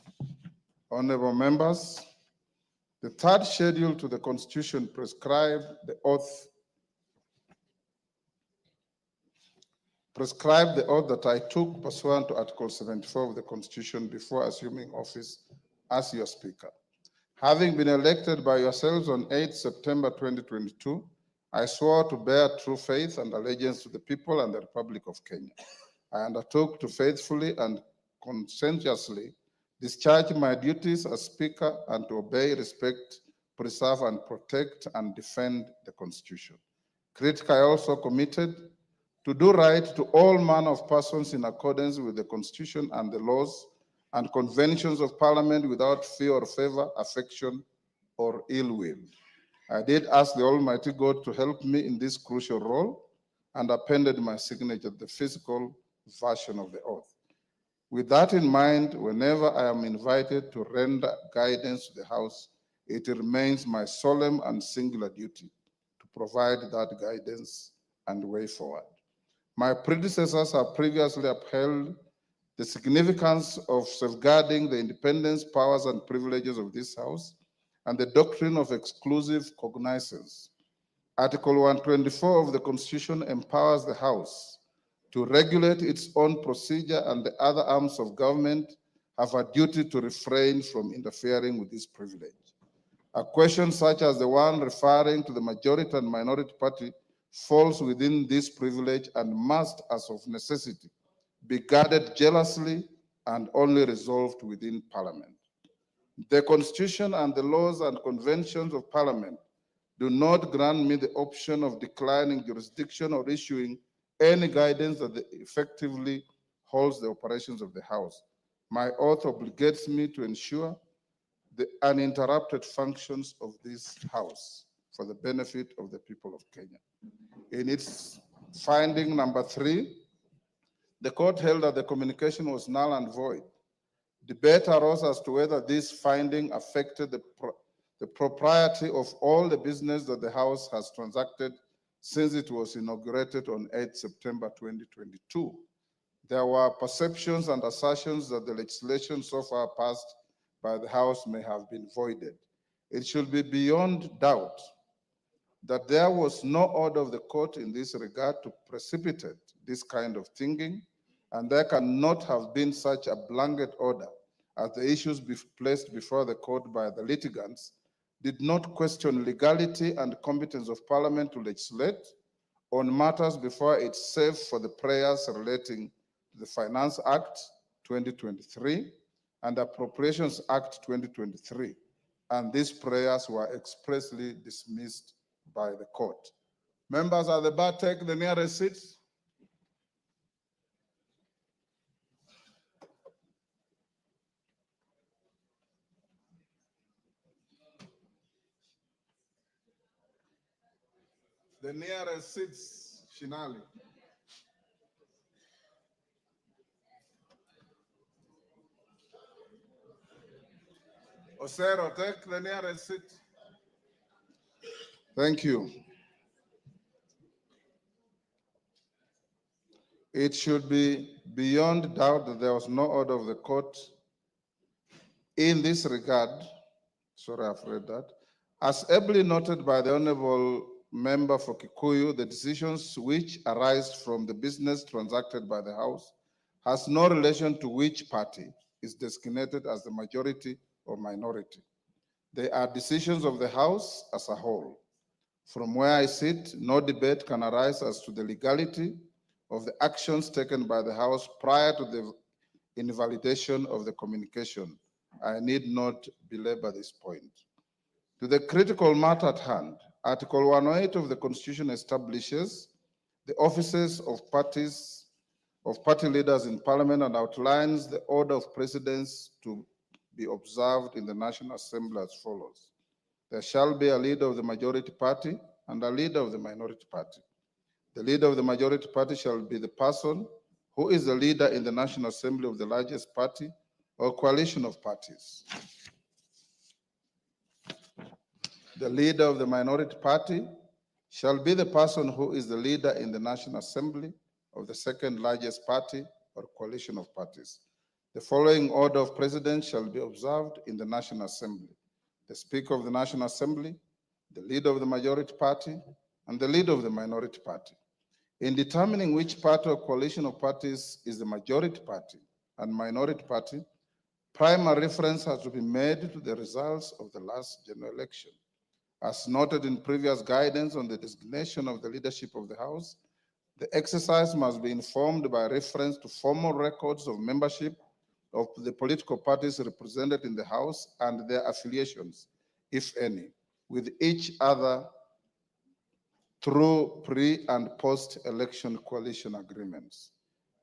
Honorable members, the third schedule to the Constitution prescribed the oath that I took pursuant to Article 74 of the Constitution before assuming office as your Speaker. Having been elected by yourselves on 8 September 2022, I swore to bear true faith and allegiance to the people and the Republic of Kenya. I undertook to faithfully and conscientiously discharge my duties as Speaker and to obey, respect, preserve, and protect and defend the Constitution. Critically, I also committed to do right to all manner of persons in accordance with the Constitution and the laws and conventions of Parliament without fear or favor, affection, or ill will. I did ask the Almighty God to help me in this crucial role and appended my signature to the physical version of the oath. With that in mind, whenever I am invited to render guidance to the House, it remains my solemn and singular duty to provide that guidance and way forward. My predecessors have previously upheld the significance of safeguarding the independence, powers, and privileges of this House and the doctrine of exclusive cognizance. Article 124 of the Constitution empowers the House to regulate its own procedure, and the other arms of government have a duty to refrain from interfering with this privilege. A question such as the one referring to the majority and minority party falls within this privilege and must, as of necessity, be guarded jealously and only resolved within Parliament. The Constitution and the laws and conventions of Parliament do not grant me the option of declining jurisdiction or issuing any guidance that effectively holds the operations of the House. My oath obligates me to ensure the uninterrupted functions of this House for the benefit of the people of Kenya. In its finding number 3, the court held that the communication was null and void. Debate arose as to whether this finding affected the propriety of all the business that the House has transacted since it was inaugurated on 8 September 2022. There were perceptions and assertions that the legislation so far passed by the House may have been voided. It should be beyond doubt that there was no order of the court in this regard to precipitate this kind of thinking, and there cannot have been such a blanket order as the issues placed before the court by the litigants did not question legality and competence of Parliament to legislate on matters before it, save for the prayers relating to the Finance Act 2023 and Appropriations Act 2023, and these prayers were expressly dismissed by the court. Members at the bar, take the nearest seats. The nearest seats, Shinali. Osero, take the nearest seat. Thank you. It should be beyond doubt that there was no order of the court in this regard. Sorry, I've read that. As ably noted by the Honorable Member for Kikuyu, the decisions which arise from the business transacted by the House has no relation to which party is designated as the majority or minority. They are decisions of the House as a whole. From where I sit, no debate can arise as to the legality of the actions taken by the House prior to the invalidation of the communication. I need not belabor this point. To the critical matter at hand, Article 108 of the Constitution establishes the offices of party leaders in Parliament and outlines the order of precedence to be observed in the National Assembly as follows. There shall be a leader of the majority party and a leader of the minority party. The leader of the majority party shall be the person who is the leader in the National Assembly of the largest party or coalition of parties. The leader of the minority party shall be the person who is the leader in the National Assembly of the second largest party or coalition of parties. The following order of precedence shall be observed in the National Assembly: the Speaker of the National Assembly, the leader of the majority party, and the leader of the minority party. In determining which party or coalition of parties is the majority party and minority party, primary reference has to be made to the results of the last general election. As noted in previous guidance on the designation of the leadership of the House, the exercise must be informed by reference to formal records of membership of the political parties represented in the House and their affiliations, if any, with each other through pre- and post-election coalition agreements.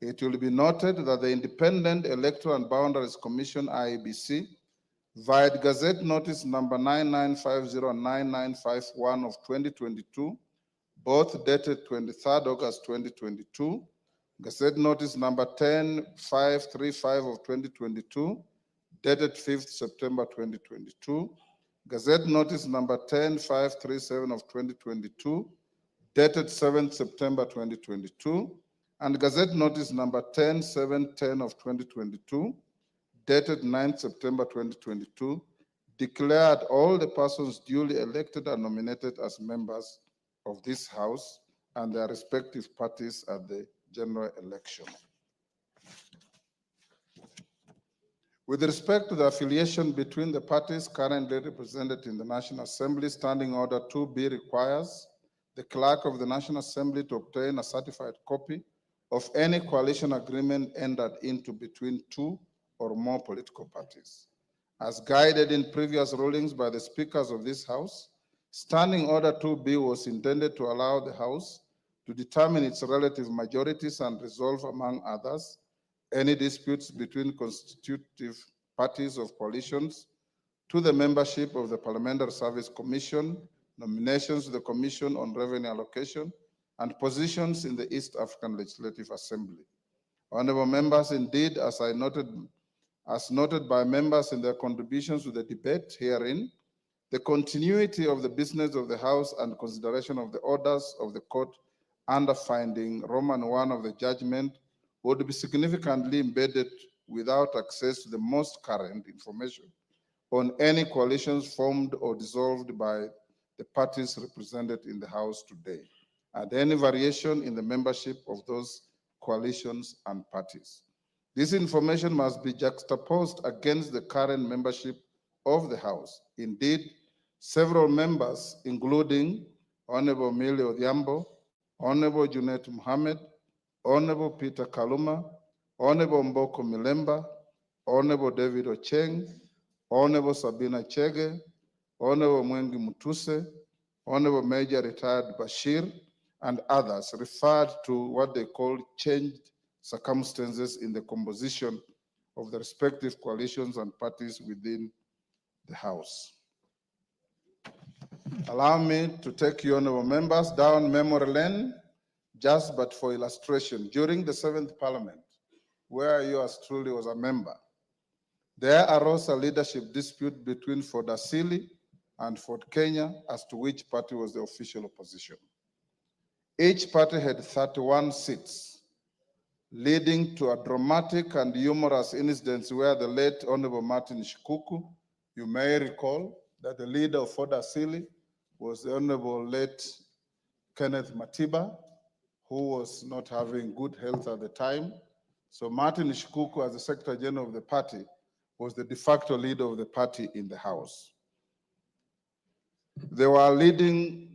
It will be noted that the Independent Electoral and Boundaries Commission, IEBC, via Gazette Notice number 99509951 of 2022, both dated 23rd August 2022, Gazette Notice number 10535 of 2022, dated 5th September 2022, Gazette Notice number 10537 of 2022, dated 7th September 2022, and Gazette Notice number 10710 of 2022, dated 9th September 2022, declared all the persons duly elected and nominated as members of this House and their respective parties at the general election. With respect to the affiliation between the parties currently represented in the National Assembly, Standing Order 2B requires the Clerk of the National Assembly to obtain a certified copy of any coalition agreement entered into between two or more political parties. As guided in previous rulings by the speakers of this House, Standing Order 2B was intended to allow the House to determine its relative majorities and resolve, among others, any disputes between constitutive parties of coalitions, to the membership of the Parliamentary Service Commission, nominations to the Commission on Revenue Allocation, and positions in the East African Legislative Assembly. Honorable members, indeed, as noted by members in their contributions to the debate herein, the continuity of the business of the House and consideration of the orders of the court under finding Roman 1 of the judgment would be significantly embedded without access to the most current information on any coalitions formed or dissolved by the parties represented in the House today, and any variation in the membership of those coalitions and parties. This information must be juxtaposed against the current membership of the House. Indeed, several members, including Honorable Millie Odhiambo, Honorable Junet Mohammed, Honorable Peter Kaluma, Honorable Mboko Milemba, Honorable David Ocheng, Honorable Sabina Chege, Honorable Mwengi Mutuse, Honorable Major Retired Bashir, and others referred to what they call changed circumstances in the composition of the respective coalitions and parties within the House. Allow me to take you, honorable members, down memory lane, just but for illustration. During the 7th Parliament, where yours truly was a member, there arose a leadership dispute between Ford Asili and Ford Kenya as to which party was the official opposition. Each party had 31 seats, leading to a dramatic and humorous incident where the late Honorable Martin Shikuku, you may recall that the leader of Ford Asili was the Honorable late Kenneth Matiba, who was not having good health at the time. So Martin Shikuku, as the Secretary General of the party, was the de facto leader of the party in the House. They were leading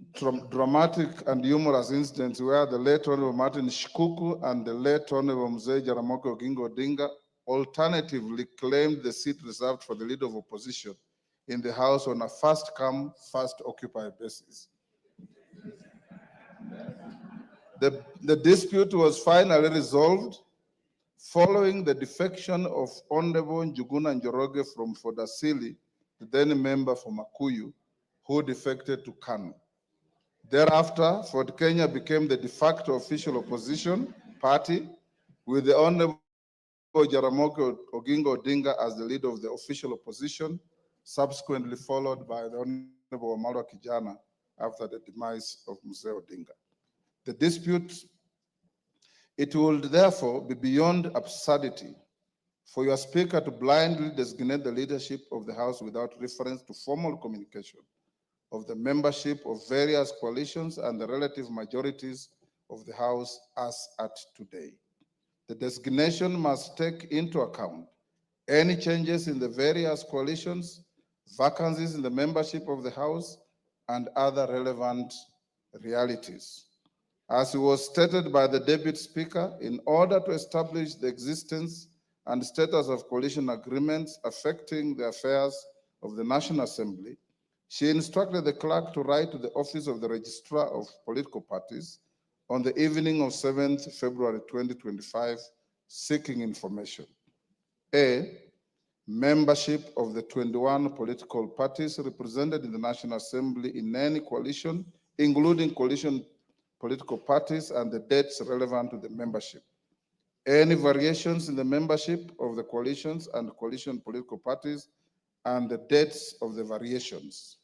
dramatic and humorous incidents where the late Honorable Martin Shikuku and the late Honorable Mzee Jaramogi Oginga Odinga alternatively claimed the seat reserved for the leader of opposition in the House on a first-come, first-occupied basis. The dispute was finally resolved following the defection of Honorable Njuguna Njoroge from Fodasili, the then member for Makuyu, who defected to KANU. Thereafter, Ford Kenya became the de facto official opposition party, with the Honorable Jaramogi Oginga Odinga as the leader of the official opposition, subsequently followed by the Honorable Wamalwa Kijana after the demise of Mzee Odinga. The dispute, it would therefore be beyond absurdity for your speaker to blindly designate the leadership of the House without reference to formal communication of the membership of various coalitions and the relative majorities of the House as at today. The designation must take into account any changes in the various coalitions, vacancies in the membership of the House, and other relevant realities. As was stated by the Deputy Speaker, in order to establish the existence and status of coalition agreements affecting the affairs of the National Assembly, she instructed the clerk to write to the office of the Registrar of Political Parties on the evening of 7th February 2025, seeking information. A, membership of the 21 political parties represented in the National Assembly in any coalition, including coalition political parties, and the dates relevant to the membership. Any variations in the membership of the coalitions and coalition political parties and the dates of the variations.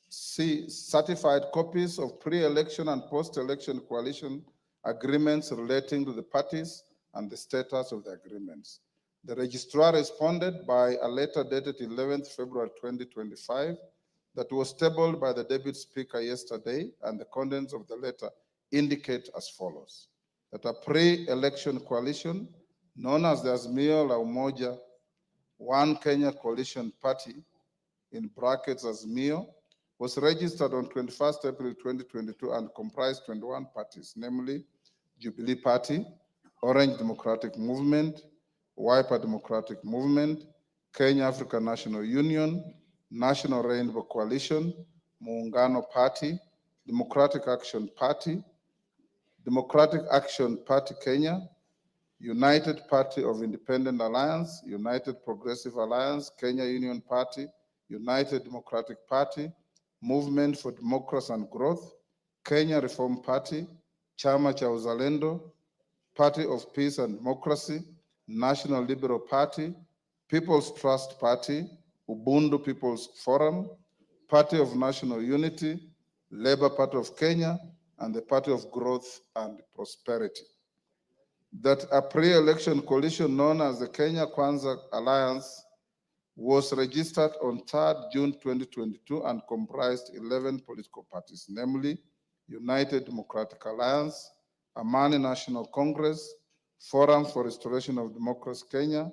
C, certified copies of pre-election and post-election coalition agreements relating to the parties and the status of the agreements. The registrar responded by a letter dated 11th February 2025 that was tabled by the Deputy Speaker yesterday, and the contents of the letter indicate as follows: that a pre-election coalition known as the Azimio la Umoja One Kenya Coalition Party, in brackets Azimio, was registered on 21st April 2022 and comprised 21 parties, namely Jubilee Party, Orange Democratic Movement, Wiper Democratic Movement, Kenya African National Union, National Rainbow Coalition, Muungano Party, Democratic Action Party, Democratic Action Party Kenya, United Party of Independent Alliance, United Progressive Alliance, Kenya Union Party, United Democratic Party, Movement for Democracy and Growth, Kenya Reform Party, Chama cha Uzalendo, Party of Peace and Democracy, National Liberal Party, People's Trust Party, Ubuntu People's Forum, Party of National Unity, Labour Party of Kenya, and the Party of Growth and Prosperity. That a pre-election coalition known as the Kenya Kwanza Alliance was registered on 3rd June 2022 and comprised 11 political parties, namely United Democratic Alliance, Amani National Congress, Forum for Restoration of Democracy Kenya,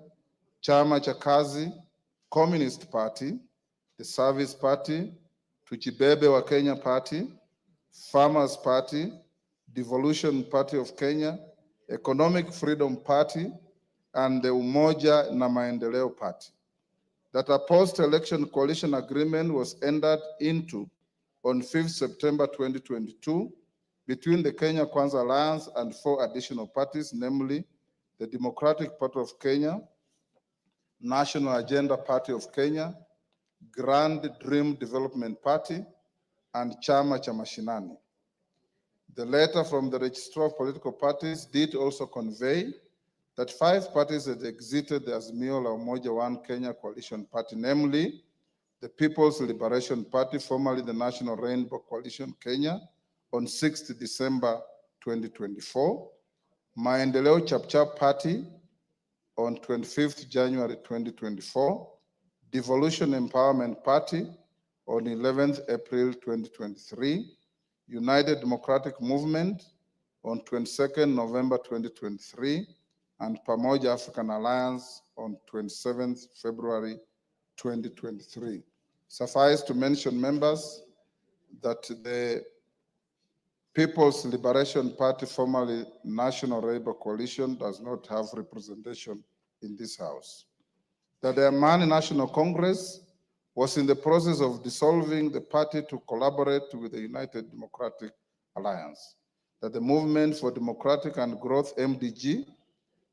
Chama cha Kazi, Communist Party, the Service Party, Tuchibebe wa Kenya Party, Farmers Party, Devolution Party of Kenya, Economic Freedom Party, and the Umoja na Maendeleo Party. That a post-election coalition agreement was entered into on 5th September 2022 between the Kenya Kwanza Alliance and 4 additional parties, namely the Democratic Party of Kenya, National Agenda Party of Kenya, Grand Dream Development Party, and Chama cha Mashinani. The letter from the Registrar of Political Parties did also convey that 5 parties had exited the Azimio la Umoja One Kenya Coalition Party, namely the People's Liberation Party, formerly the National Rainbow Coalition Kenya, on 6th December 2024, Maendeleo Chapchap Party on 25th January 2024, Devolution Empowerment Party on 11th April 2023, United Democratic Movement on 22nd November 2023, and Pamoja African Alliance on 27th February 2023. Suffice to mention, members, that the People's Liberation Party, formerly National Labour Coalition, does not have representation in this House. that the Amani National Congress was in the process of dissolving the party to collaborate with the United Democratic Alliance, that the Movement for Democratic and Growth, MDG,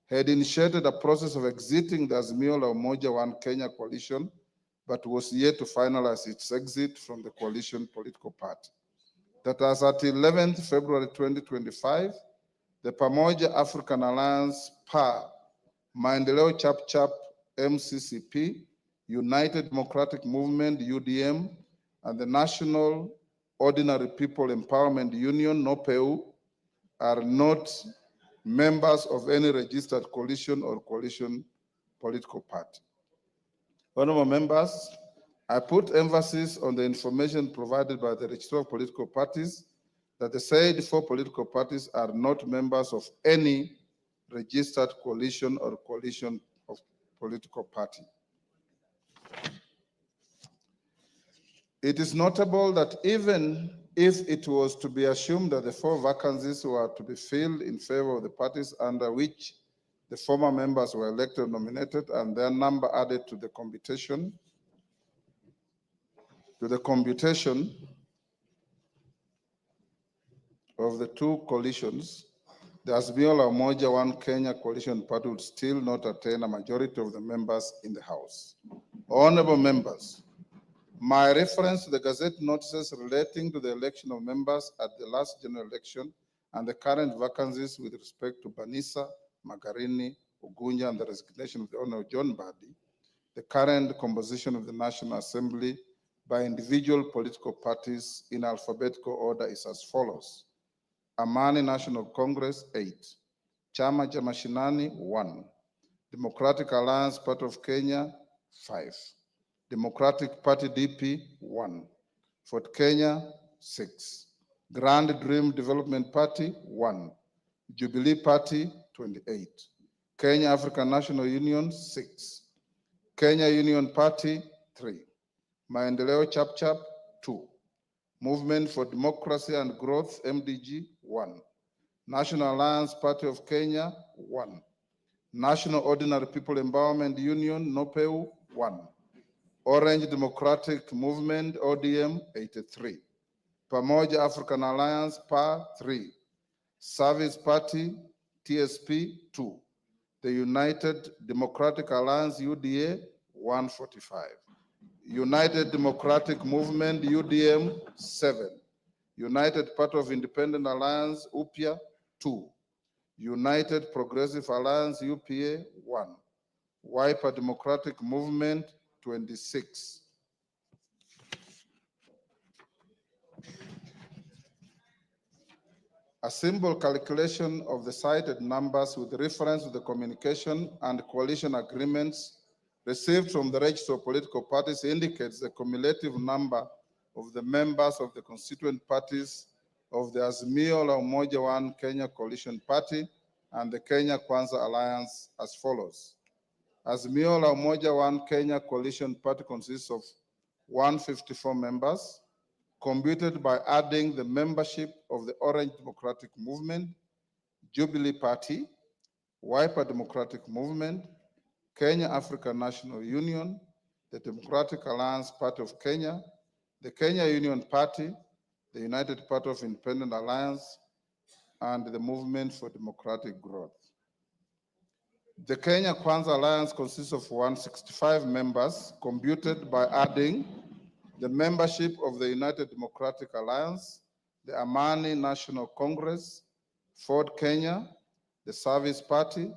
had initiated a process of exiting the Azimio la Umoja One Kenya coalition, but was yet to finalize its exit from the coalition political party. That as at 11th February 2025, the Pamoja African Alliance, PA, Maendeleo Chap MCCP, United Democratic Movement, UDM, and the National Ordinary People Empowerment Union, NOPEU, are not members of any registered coalition or coalition political party. Honorable members, I put emphasis on the information provided by the Registrar of Political Parties that the said 4 political parties are not members of any registered coalition or coalition of political party. It is notable that even if it was to be assumed that the 4 vacancies were to be filled in favor of the parties under which the former members were elected or nominated and their number added to the computation of the 2 coalitions, the Azimio la Umoja One Kenya coalition party would still not attain a majority of the members in the House. Honorable members, my reference to the Gazette notices relating to the election of members at the last general election and the current vacancies with respect to Banisa, Magarini, Ugunya, and the resignation of the Honorable John Badi, the current composition of the National Assembly by individual political parties in alphabetical order is as follows. Amani National Congress, 8. Chama cha Mashinani, 1. Democratic Alliance Party of Kenya, 5. Democratic Party DP, 1. Fort Kenya, 6. Grand Dream Development Party, 1. Jubilee Party, 28. Kenya African National Union, 6. Kenya Union Party, 3. Maendeleo Chap 2. Movement for Democracy and Growth, MDG, 1. National Alliance Party of Kenya, 1. National Ordinary People Empowerment Union, NOPEU, 1. Orange Democratic Movement, ODM, 83. Pamoja African Alliance, PA, 3. Service Party, TSP, 2. The United Democratic Alliance, UDA, 145. United Democratic Movement, UDM, 7. United Party of Independent Alliance, UPIA, 2. United Progressive Alliance, UPA, 1. Wiper Democratic Movement, 26. A simple calculation of the cited numbers with reference to the communication and coalition agreements received from the register of political parties indicates the cumulative number of the members of the constituent parties of the Azimio la Umoja One Kenya Coalition Party and the Kenya Kwanza Alliance as follows. Azimio la Umoja One Kenya Coalition Party consists of 154 members, computed by adding the membership of the Orange Democratic Movement, Jubilee Party, Wiper Democratic Movement, Kenya African National Union, the Democratic Alliance Party of Kenya, the Kenya Union Party, the United Party of Independent Alliance, and the Movement for Democratic Growth. The Kenya Kwanza Alliance consists of 165 members, computed by adding the membership of the United Democratic Alliance, the Amani National Congress, Ford Kenya, the Service Party,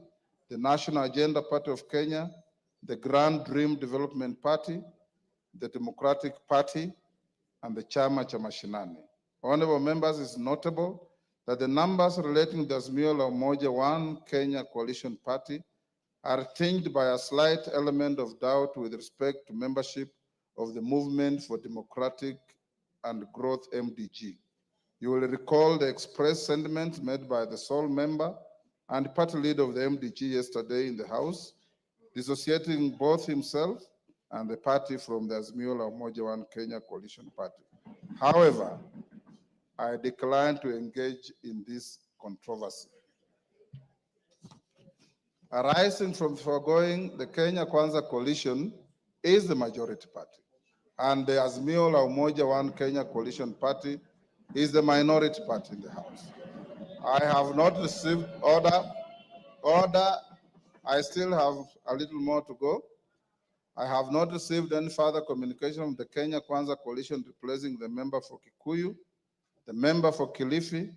the National Agenda Party of Kenya, the Grand Dream Development Party, the Democratic Party, and the Chama cha Mashinani. Honorable members, it's notable that the numbers relating to the Azimio la Umoja One Kenya Coalition Party are tinged by a slight element of doubt with respect to membership of the Movement for Democratic and Growth, MDG. You will recall the express sentiments made by the sole member and party leader of the MDG yesterday in the House, dissociating both himself and the party from the Azimio la Umoja One Kenya Coalition Party. However, I decline to engage in this controversy. Arising from the foregoing, the Kenya Kwanza coalition is the majority party, and the Azimio la Umoja One Kenya coalition party is the minority party in the House. I have not received order. I still have a little more to go. I have not received any further communication from the Kenya Kwanza coalition replacing the member for Kikuyu, the member for Kilifi,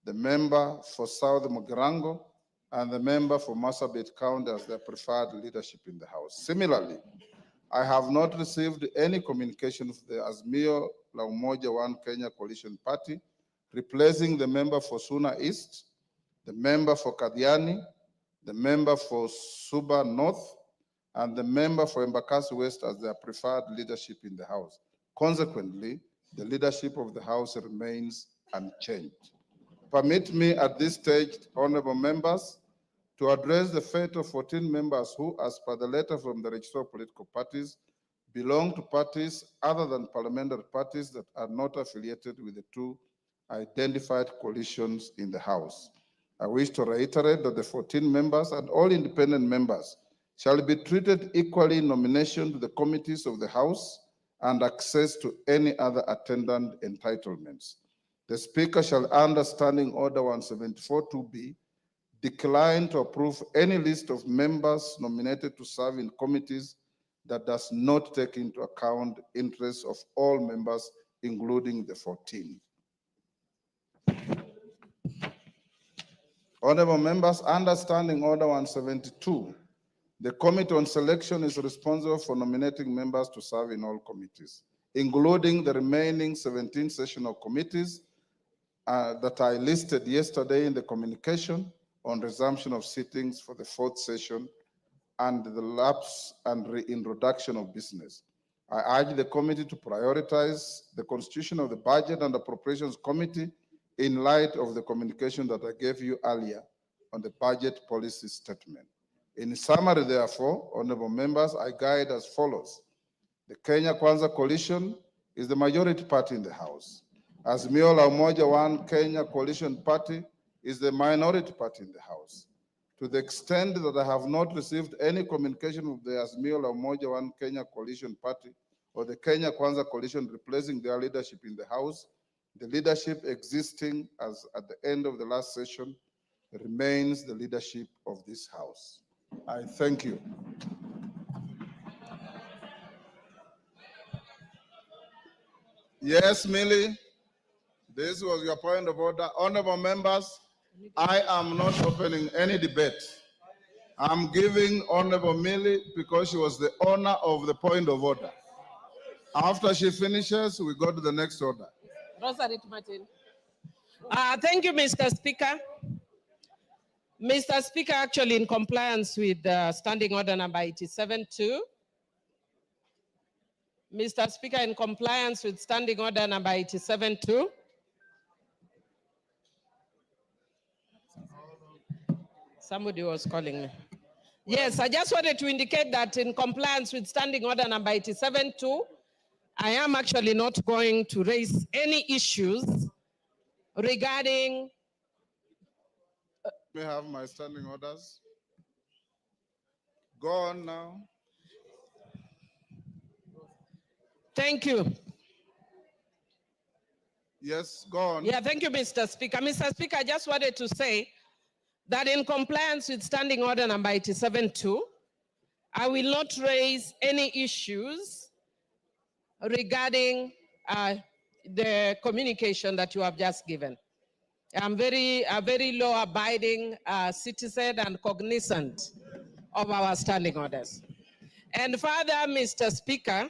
the member for South Mugirango, and the member for Marsabit County as their preferred leadership in the House. Similarly, I have not received any communication from the Azimio la Umoja One Kenya coalition party replacing the member for Suna East, the member for Kadiani, the member for Suba North, and the member for Embakasi West as their preferred leadership in the House. Consequently, the leadership of the House remains unchanged. Permit me at this stage, honorable members, to address the fate of 14 members who, as per the letter from the Registrar of Political Parties, belong to parties other than parliamentary parties that are not affiliated with the two identified coalitions in the House. I wish to reiterate that the 14 members and all independent members shall be treated equally in nomination to the committees of the House and access to any other attendant entitlements. The Speaker shall, under Standing Order 174-2B, decline to approve any list of members nominated to serve in committees that does not take into account interests of all members, including the 14. Honorable members, under Standing Order 172, the Committee on Selection is responsible for nominating members to serve in all committees, including the remaining 17 sessional committees that I listed yesterday in the communication on resumption of sittings for the 4th session and the lapse and reintroduction of business. I urge the committee to prioritize the constitution of the Budget and Appropriations Committee in light of the communication that I gave you earlier on the budget policy statement. In summary, therefore, honorable members, I guide as follows. The Kenya Kwanza coalition is the majority party in the House. Azimio la Umoja One Kenya coalition party is the minority party in the House. To the extent that I have not received any communication with the Azimio la Umoja One Kenya coalition party or the Kenya Kwanza coalition replacing their leadership in the House, the leadership existing as at the end of the last session remains the leadership of this House. I thank you. Yes, Millie, this was your point of order. Honorable members, I am not opening any debate. I'm giving Honorable Millie because she was the owner of the point of order. After she finishes, we go to the next order. Rosarit Martin. Thank you, Mr. Speaker. Mr. Speaker, actually in compliance with Standing Order number 87-2, Mr. Speaker, in compliance with Standing Order number 87-2, somebody was calling me. Yes, I just wanted to indicate that in compliance with Standing Order number 87-2, I am actually not going to raise any issues regarding. May I have my standing orders? Go on now. Thank you. Yes, go on. Yeah, thank you, Mr. Speaker. Mr. Speaker, I just wanted to say that in compliance with Standing Order number 87-2, I will not raise any issues regarding the communication that you have just given. I'm a very law-abiding citizen and cognizant of our standing orders. And further, Mr. Speaker,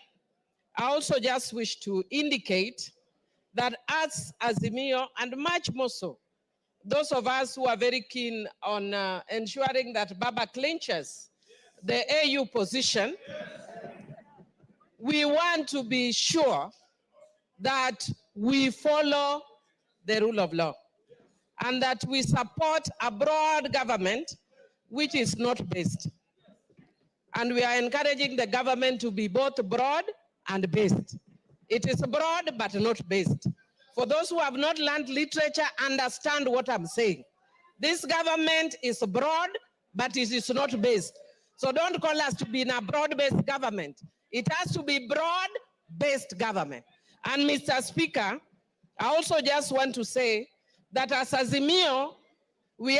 I also just wish to indicate that as Azimio, and much more so, those of us who are very keen on ensuring that Baba clinches the AU position, we want to be sure that we follow the rule of law and that we support a broad government which is not based. And we are encouraging the government to be both broad and based. It is broad but not based. For those who have not learned literature, understand what I'm saying. This government is broad but it is not based. So don't call us to be in a broad-based government. It has to be broad-based government. And Mr. Speaker, I also just want to say that as Azimio, we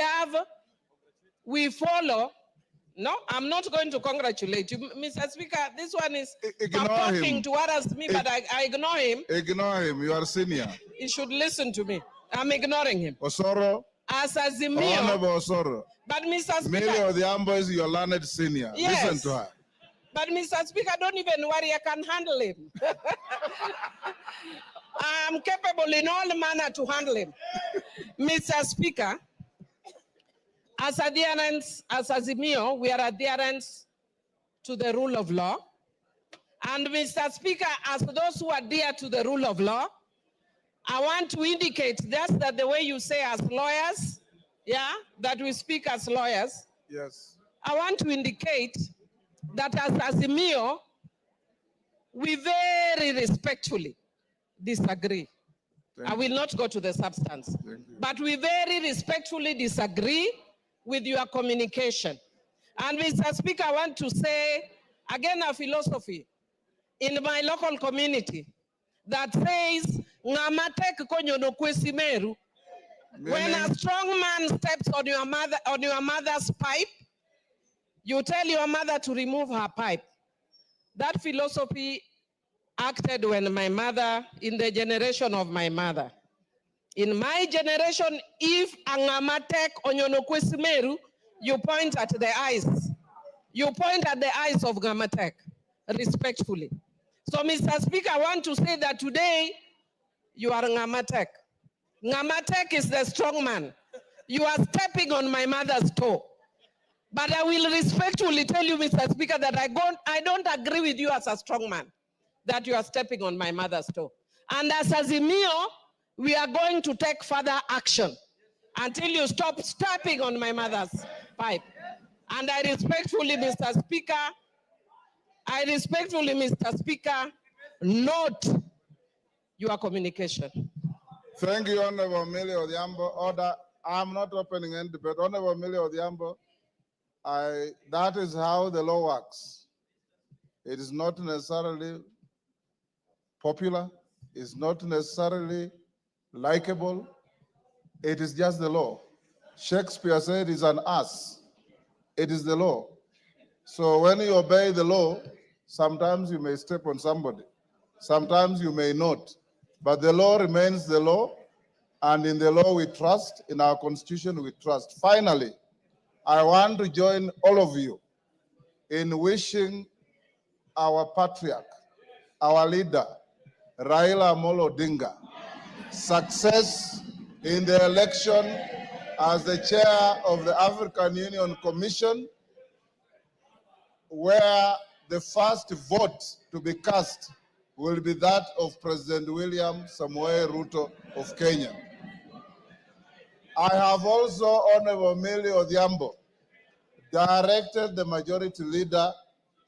follow. No, I'm not going to congratulate you. Mr. Speaker, this one is talking towards me, but I ignore him. Ignore him, you are senior. He should listen to me. I'm ignoring him. Osoro, As Azimio, Honorable Osoro, but Mr. Millie Speaker, Odhiambo is your learned senior. Yes. Listen to her. but Mr. Speaker, don't even worry, I can handle him. I'm capable in all manner to handle him. Mr. Speaker, as adherents, as Azimio, we are adherents to the rule of law. And Mr. Speaker, as those who adhere to the rule of law, I want to indicate just that the way you say as lawyers, yeah, that we speak as lawyers. Yes. I want to indicate that as Azimio, we very respectfully disagree. I will not go to the substance, but we very respectfully disagree with your communication. And Mr. Speaker, I want to say again a philosophy in my local community that says, "Ngamatek konyono kwesimeru." When a strong man steps on your mother's pipe, you tell your mother to remove her pipe. That philosophy acted when my mother, in the generation of my mother. In my generation, if angamatek onyono kwesimeru, you point at the eyes. You point at the eyes of Ngamatek, respectfully. So, Mr. Speaker, I want to say that today, you are Ngamatek. Ngamatek is the strong man. You are stepping on my mother's toe. But I will respectfully tell you, Mr. Speaker, that I don't agree with you as a strong man, that you are stepping on my mother's toe. And as Azimio, we are going to take further action until you stop stepping on my mother's pipe. And I respectfully, Mr. Speaker, note your communication. Thank you, Honorable Millie Odhiambo. Order. I'm not opening any debate. Honorable Millie Odhiambo, that is how the law works. It is not necessarily popular. It's not necessarily likable. It is just the law. Shakespeare said it's an ass. It is the law. So when you obey the law, sometimes you may step on somebody. Sometimes you may not. But the law remains the law. And in the law we trust, in our constitution we trust. Finally, I want to join all of you in wishing our patriarch, our leader, Raila Amolo Odinga, success in the election as the chair of the African Union Commission, where the first vote to be cast will be that of President William Samoei Ruto of Kenya. I have also, Honorable Millie Odhiambo, directed the majority leader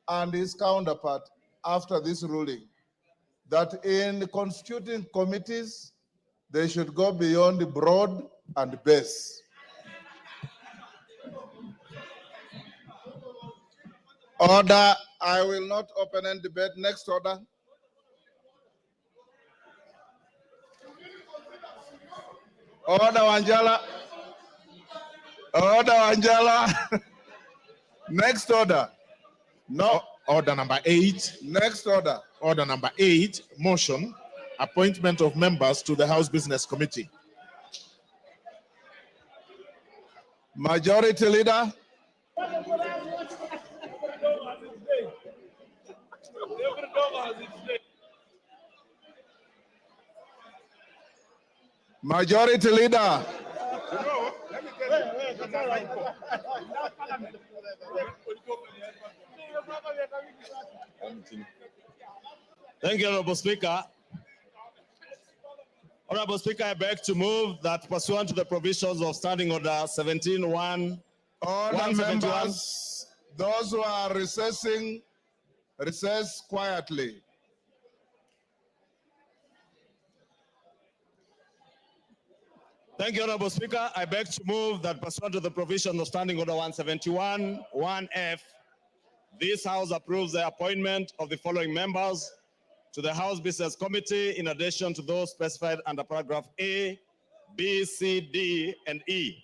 and his counterpart after this ruling that in constituting committees, they should go beyond broad and base. Order. I will not open any debate. Next order. Order, Wanjala. Order, Wanjala. Next order. No. Order number 8. Next order. Order number 8, motion, appointment of members to the House Business Committee. Majority Leader. Majority Leader. Thank you, Honorable Speaker. Honorable Speaker, I beg to move that pursuant to the provisions of Standing Order 17-1, Order, members, those who are recessing, recess quietly. Thank you, Honorable Speaker. I beg to move that pursuant to the provision of Standing Order 171, 1F, this House approves the appointment of the following members to the House Business Committee in addition to those specified under paragraph A, B, C, D, and E.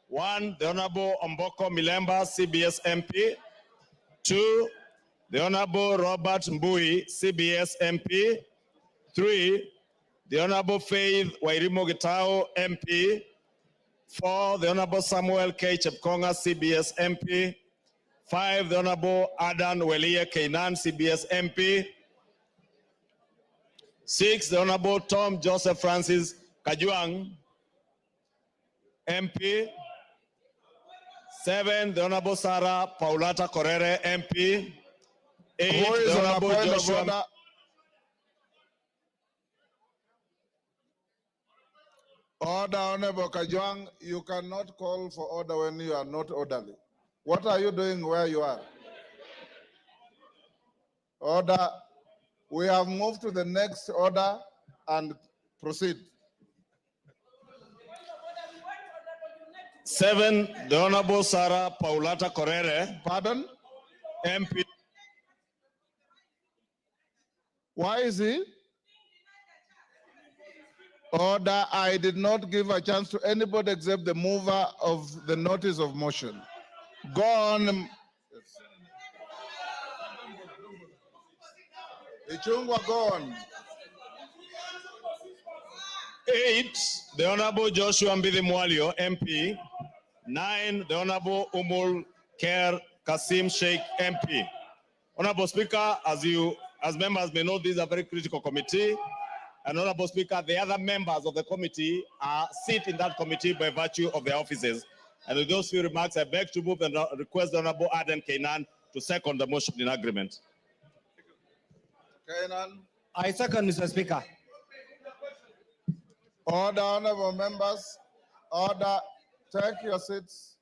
1, the Honorable Omboko Milemba, CBS MP. 2, the Honorable Robert Mbui, CBS MP. 3, the Honorable Faith Wairimu Gitao, MP. 4, the Honorable Samuel K. Chepkonga, CBS MP. 5, the Honorable Adan Welie Keinan, CBS MP. 6, the Honorable Tom Joseph Francis Kajuang, MP. 7, the Honorable Sarah Paulata Korere, MP. 8, Who is the on a Honorable point of Joshua. order? Order, Honorable Kajwang, you cannot call for order when you are not orderly. What are you doing where you are? Order. We have moved to the next order and proceed. 7, the Honorable Sarah Paulata Korere, Pardon? MP. Why is he? Order. I did not give a chance to anybody except the mover of the notice of motion. Go on. Ichungwah, go on. 8, the Honorable Joshua Mbidi Mwalio, MP. 9, the Honorable Umul Kher Kasim Sheikh, MP. Honorable Speaker, as members may know, this is a very critical committee. And Honorable Speaker, the other members of the committee sit in that committee by virtue of their offices. And with those few remarks, I beg to move and request the Honorable Aden Keinan to second the motion in agreement. Kainan. I second, Mr. Speaker. Order, honorable members. Order. Take your seats.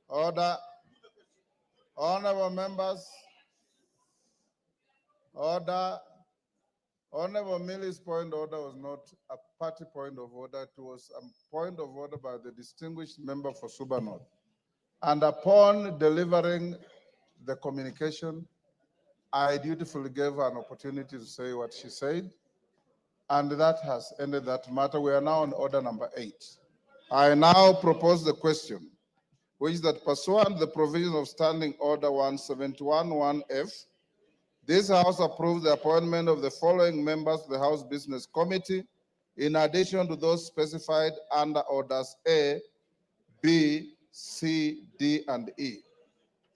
Order. Honorable members. Order. Honorable Millie's point of order was not a party point of order. It was a point of order by the distinguished member for Suba North. And upon delivering the communication, I dutifully gave her an opportunity to say what she said. And that has ended that matter. We are now on order number 8. I now propose the question, which is that pursuant to the provision of Standing Order 171, 1F, this House approves the appointment of the following members of the House Business Committee, in addition to those specified under orders A, B, C, D, and E.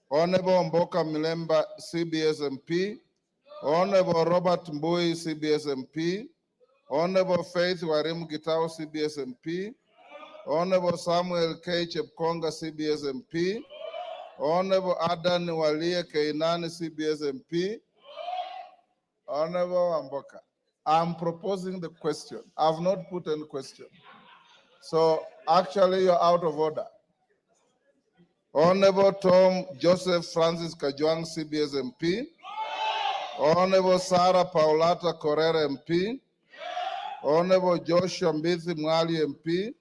Honorable Mboka Milemba, CBS MP. Honorable Robert Mbui, CBS MP. Honorable Faith Wairimu Gitao, CBS MP. Honorable Samuel K. Chepkonga, CBS MP. Honorable Adan Welie Keinan, CBS MP. Honorable Mboka, I'm proposing the question. I've not put any question. So actually you're out of order. Honorable Tom Joseph Francis Kajuang, CBS MP. Honorable Sarah Paulata Korere MP. Honorable Joshua Mbithi Mwali MP.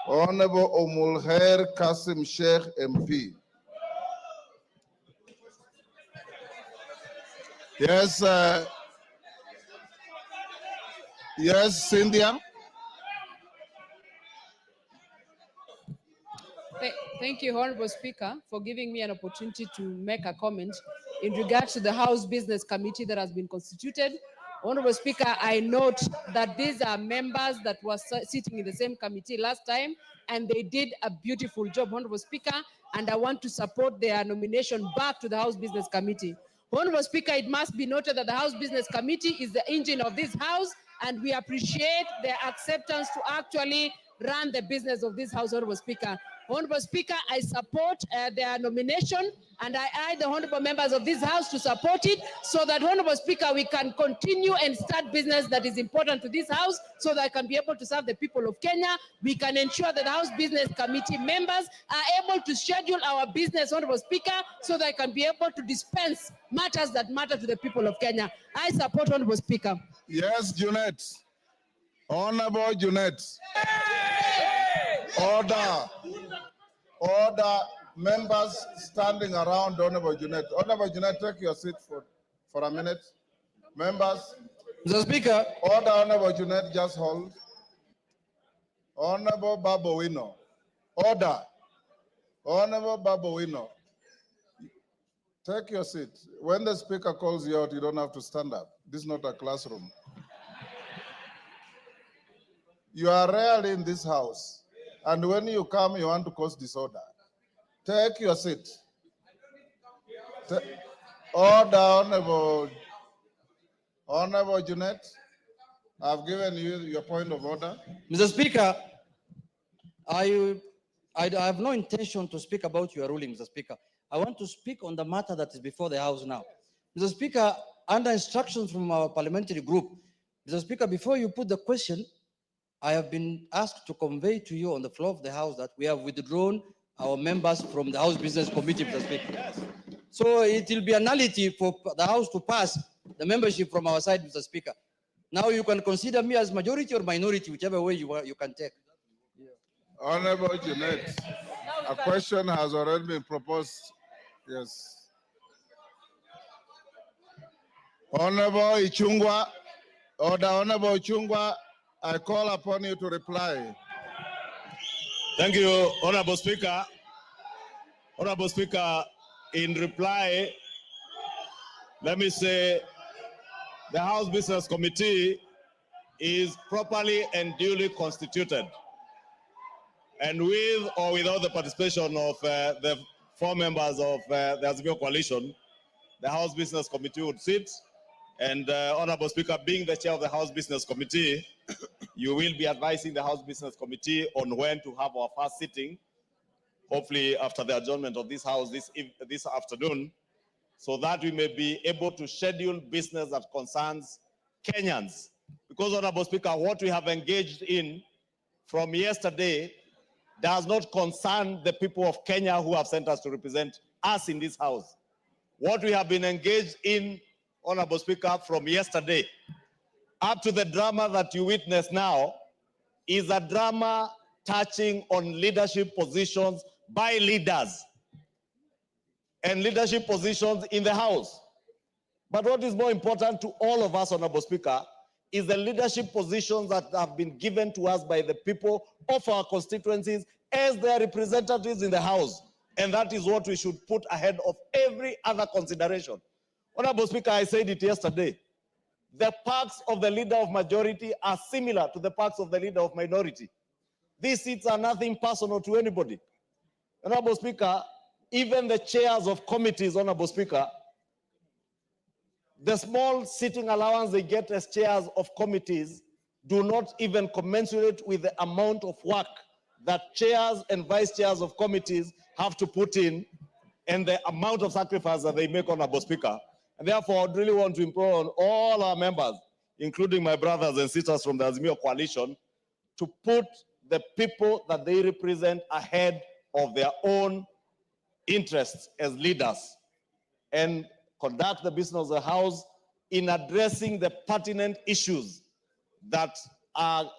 Honorable Omulher Kasim Sheikh MP. Yes, yes, Cynthia. Thank you, Honorable Speaker, for giving me an opportunity to make a comment in regard to the House Business Committee that has been constituted. Honorable Speaker, I note that these are members that were sitting in the same committee last time, and they did a beautiful job, Honorable Speaker, and I want to support their nomination back to the House Business Committee. Honorable Speaker, it must be noted that the House Business Committee is the engine of this House, and we appreciate their acceptance to actually run the business of this House, Honorable Speaker. Honorable Speaker, I support their nomination, and I urge the honorable members of this House to support it so that, Honorable Speaker, we can continue and start business that is important to this House so that I can be able to serve the people of Kenya. We can ensure that the House Business Committee members are able to schedule our business, Honorable Speaker, so that I can be able to dispense matters that matter to the people of Kenya. I support, Honorable Speaker. Yes, Junet. Honorable Junet. Order. Order. Members standing around Honorable Junet. Honorable Junet, take your seat for a minute. Members. Mr. Speaker. Order, Honorable Junet, just hold. Honorable Babowino. Order. Honorable Babowino. Take your seat. When the speaker calls you out, you don't have to stand up. This is not a classroom. You are rarely in this house. And when you come, you want to cause disorder. Take your seat. Order, Honorable Junet. I've given you your point of order. Mr. Speaker, I have no intention to speak about your ruling, Mr. Speaker. I want to speak on the matter that is before the House now. Mr. Speaker, under instructions from our parliamentary group, Mr. Speaker, before you put the question, I have been asked to convey to you on the floor of the House that we have withdrawn our members from the House Business Committee, Mr. Speaker. Yes. So it will be a nullity for the House to pass the membership from our side, Mr. Speaker. Now you can consider me as majority or minority, whichever way you can take. Yeah. Honorable Junet, a question has already been proposed. Yes. Honorable Ichungwah, order. Honorable Ichungwah, I call upon you to reply. Thank you, Honorable Speaker. Honorable Speaker, in reply, let me say the House Business Committee is properly and duly constituted. And with or without the participation of the 4 members of the Azimio Coalition, the House Business Committee would sit. And Honorable Speaker, being the chair of the House Business Committee, you will be advising the House Business Committee on when to have our first sitting, hopefully after the adjournment of this House this afternoon, so that we may be able to schedule business that concerns Kenyans. Because, Honorable Speaker, what we have engaged in from yesterday does not concern the people of Kenya who have sent us to represent us in this House. What we have been engaged in, Honorable Speaker, from yesterday up to the drama that you witness now is a drama touching on leadership positions by leaders and leadership positions in the House. But what is more important to all of us, Honorable Speaker, is the leadership positions that have been given to us by the people of our constituencies as their representatives in the House. And that is what we should put ahead of every other consideration. Honorable Speaker, I said it yesterday. The perks of the leader of majority are similar to the perks of the leader of minority. These seats are nothing personal to anybody. Honorable Speaker, even the chairs of committees, Honorable Speaker, the small sitting allowance they get as chairs of committees do not even commensurate with the amount of work that chairs and vice chairs of committees have to put in and the amount of sacrifice that they make, Honorable Speaker. And therefore, I really want to implore on all our members, including my brothers and sisters from the Azimio Coalition, to put the people that they represent ahead of their own interests as leaders and conduct the business of the House in addressing the pertinent issues that are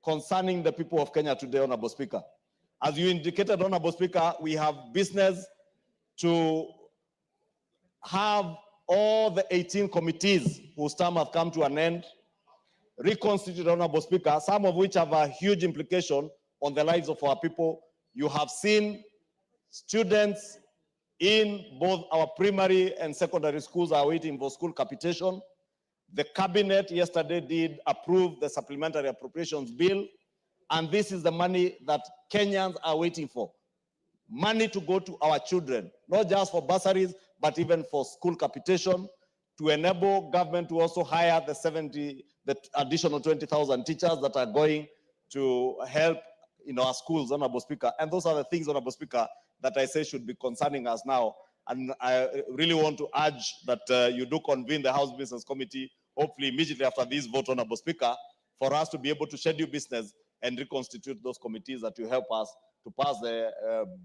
concerning the people of Kenya today, Honorable Speaker. As you indicated, Honorable Speaker, we have business to have all the 18 committees whose term have come to an end reconstituted, Honorable Speaker, some of which have a huge implication on the lives of our people. You have seen students in both our primary and secondary schools are waiting for school capitation. The cabinet yesterday did approve the supplementary appropriations bill, and this is the money that Kenyans are waiting for. Money to go to our children, not just for bursaries, but even for school capitation, to enable government to also hire the additional 20,000 teachers that are going to help in our schools, Honorable Speaker. And those are the things, Honorable Speaker, that I say should be concerning us now. And I really want to urge that you do convene the House Business Committee, hopefully immediately after this vote, Honorable Speaker, for us to be able to schedule business and reconstitute those committees that will help us to pass the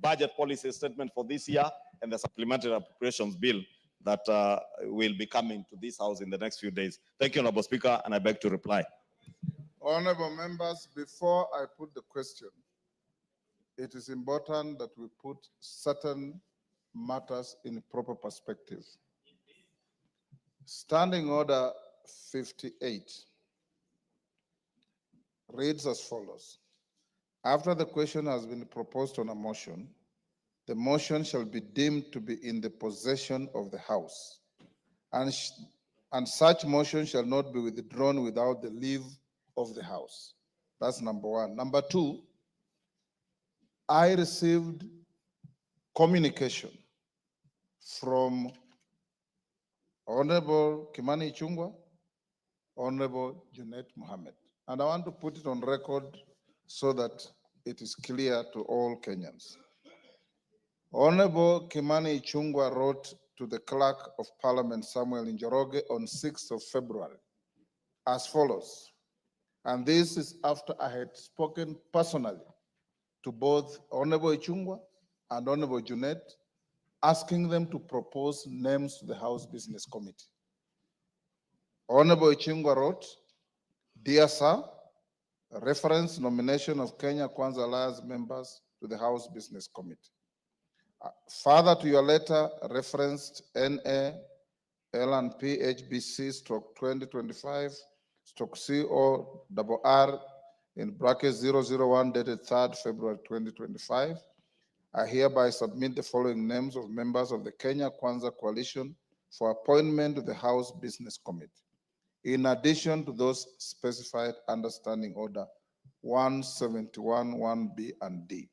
budget policy statement for this year and the supplementary appropriations bill that will be coming to this House in the next few days. Thank you, Honorable Speaker, and I beg to reply. Honorable members, before I put the question, it is important that we put certain matters in proper perspective. Standing Order 58 reads as follows. After the question has been proposed on a motion, the motion shall be deemed to be in the possession of the House, and such motion shall not be withdrawn without the leave of the House. That's number one. Number two, I received communication from Honorable Kimani Ichungwah, Honorable Junet Mohammed. And I want to put it on record so that it is clear to all Kenyans. Honorable Kimani Ichungwah wrote to the Clerk of Parliament, Samuel Njoroge, on 6th of February as follows. And this is after I had spoken personally to both Honorable Ichungwah and Honorable Junet, asking them to propose names to the House Business Committee. Honorable Ichungwah wrote, Dear Sir, reference nomination of Kenya Kwanza Alliance members to the House Business Committee. Further to your letter referenced NA L&P HBC stroke 2025 stroke CORR in bracket 001 dated 3rd February 2025. I hereby submit the following names of members of the Kenya Kwanza Coalition for appointment to the House Business Committee, in addition to those specified under Standing Order 171, 1B and D.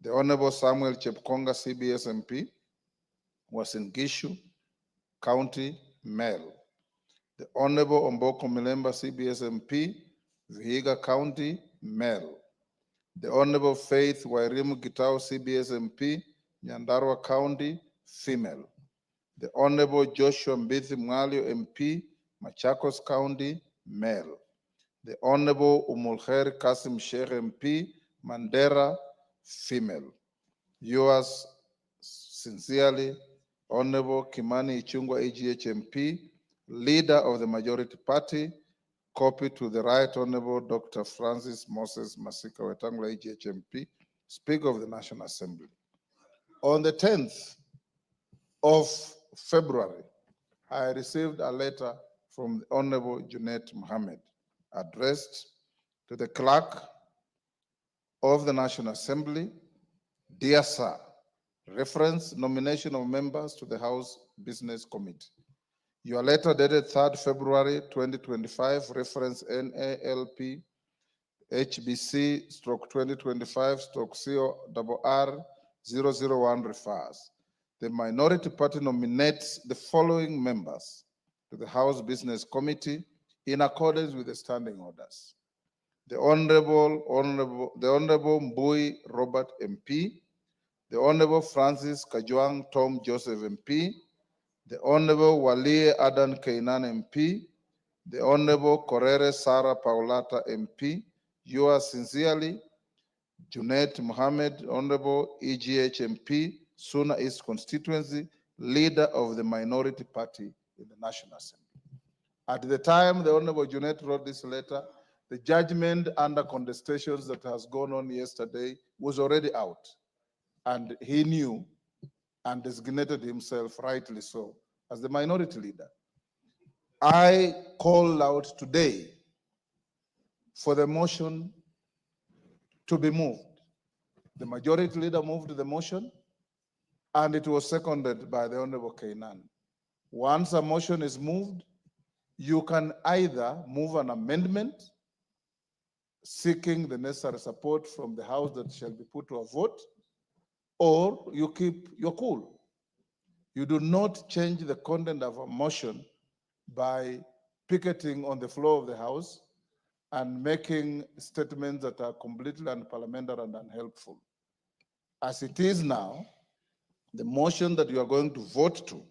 The Honorable Samuel Chepkonga, CBS MP, was in Gishu County, Male. The Honorable Omboko Milemba, CBS MP, Vihiga County, Male. The Honorable Faith Wairimu Gitao, CBS MP, Nyandarua County, Female. The Honorable Joshua Mbithi Mwalio MP, Machakos County, Male. The Honorable Umulkher Kasim Sheikh MP, Mandera, Female. Yours sincerely, Honorable Kimani Ichungwah, EGH MP, Leader of the Majority Party, copy to the Right Honorable Dr. Francis Moses Masika Wetangula, EGH MP, Speaker of the National Assembly. On the 10th of February, I received a letter from the Honorable Junet Mohammed addressed to the Clerk of the National Assembly. Dear Sir, reference nomination of members to the House Business Committee. Your letter dated 3rd February 2025, reference NALP HBC stroke 2025 stroke CORR 001 refers. The minority party nominates the following members to the House Business Committee in accordance with the standing orders. The Honorable Mbui Robert MP, the Honorable Francis Kajwang Tom Joseph MP, the Honorable Walie Adan Keinan MP, the Honorable Korere Sarah Paulata MP, yours sincerely, Junet Mohammed, Honorable EGH MP, Suna East Constituency, Leader of the Minority Party in the National Assembly. At the time the Honorable Junet wrote this letter, the judgment under contestations that has gone on yesterday was already out, and he knew and designated himself, rightly so, as the minority leader. I call out today for the motion to be moved. The majority leader moved the motion, and it was seconded by the Honorable Keinan. Once a motion is moved, you can either move an amendment seeking the necessary support from the House that shall be put to a vote, or you keep your cool. You do not change the content of a motion by picketing on the floor of the House and making statements that are completely unparliamentary and unhelpful. As it is now, the motion that you are going to vote to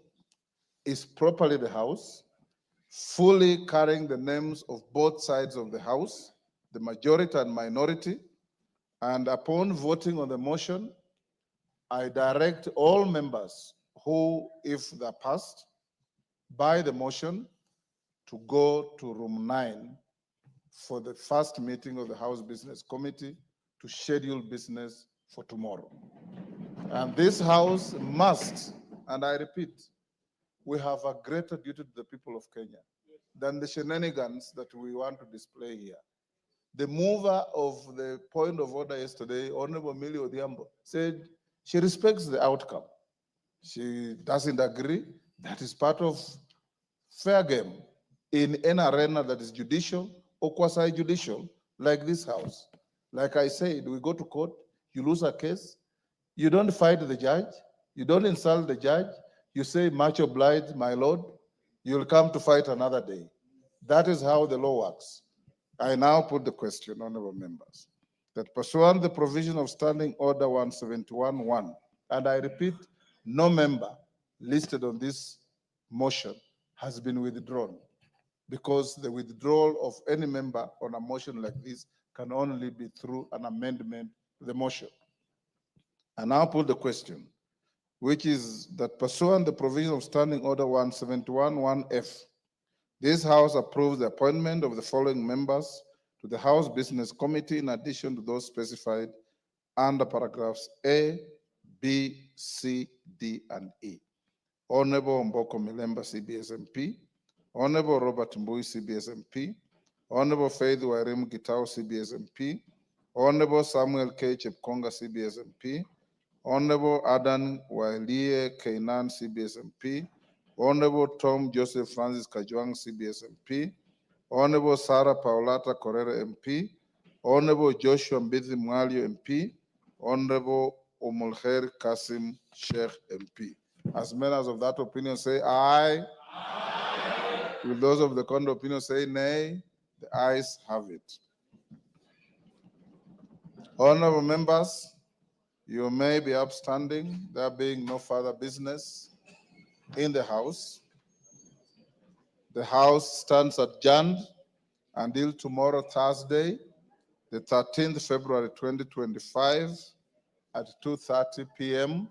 is properly the House, fully carrying the names of both sides of the House, the majority and minority, and upon voting on the motion, I direct all members who, if they're passed by the motion, to go to room 9 for the first meeting of the House Business Committee to schedule business for tomorrow. And this House must, and I repeat, we have a greater duty to the people of Kenya than the shenanigans that we want to display here. The mover of the point of order yesterday, Honorable Millie Odhiambo, said she respects the outcome. She doesn't agree. That is part of fair game in an arena that is judicial or quasi-judicial, like this House. Like I said, we go to court, you lose a case, you don't fight the judge, you don't insult the judge, you say, much obliged, my lord, you'll come to fight another day. That is how the law works. I now put the question, honorable members, that pursuant to the provision of Standing Order 171-1, and I repeat, no member listed on this motion has been withdrawn, because the withdrawal of any member on a motion like this can only be through an amendment to the motion. And now put the question, which is that pursuant to the provision of Standing Order 171-1F, this House approves the appointment of the following members to the House Business Committee in addition to those specified under paragraphs A, B, C, D, and E. Honorable Mboko Milemba, CBS MP. Honorable Robert Mbui, CBS MP. Honorable Faith Wairimu Gitau, CBS MP. Honorable Samuel K. Chepkonga, CBS MP. Honorable Adan Wailie Kainan, CBS MP. Honorable Tom Joseph Francis Kajwang, CBS MP. Honorable Sarah Paulata Correra, MP. Honorable Joshua Mbithi Mwalio, MP. Honorable Omulkhair Kasim Sheikh, MP. As members of that opinion say aye. Aye. Will those of the contrary opinion say nay? The ayes have it. Honorable members, you may be upstanding, there being no further business in the House. The House stands adjourned until tomorrow, Thursday, the 13th February 2025 at 2:30 p.m.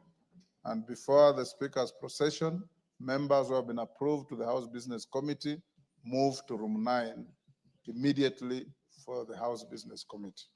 And before the Speaker's procession, members who have been approved to the House Business Committee move to room 9 immediately for the House Business Committee.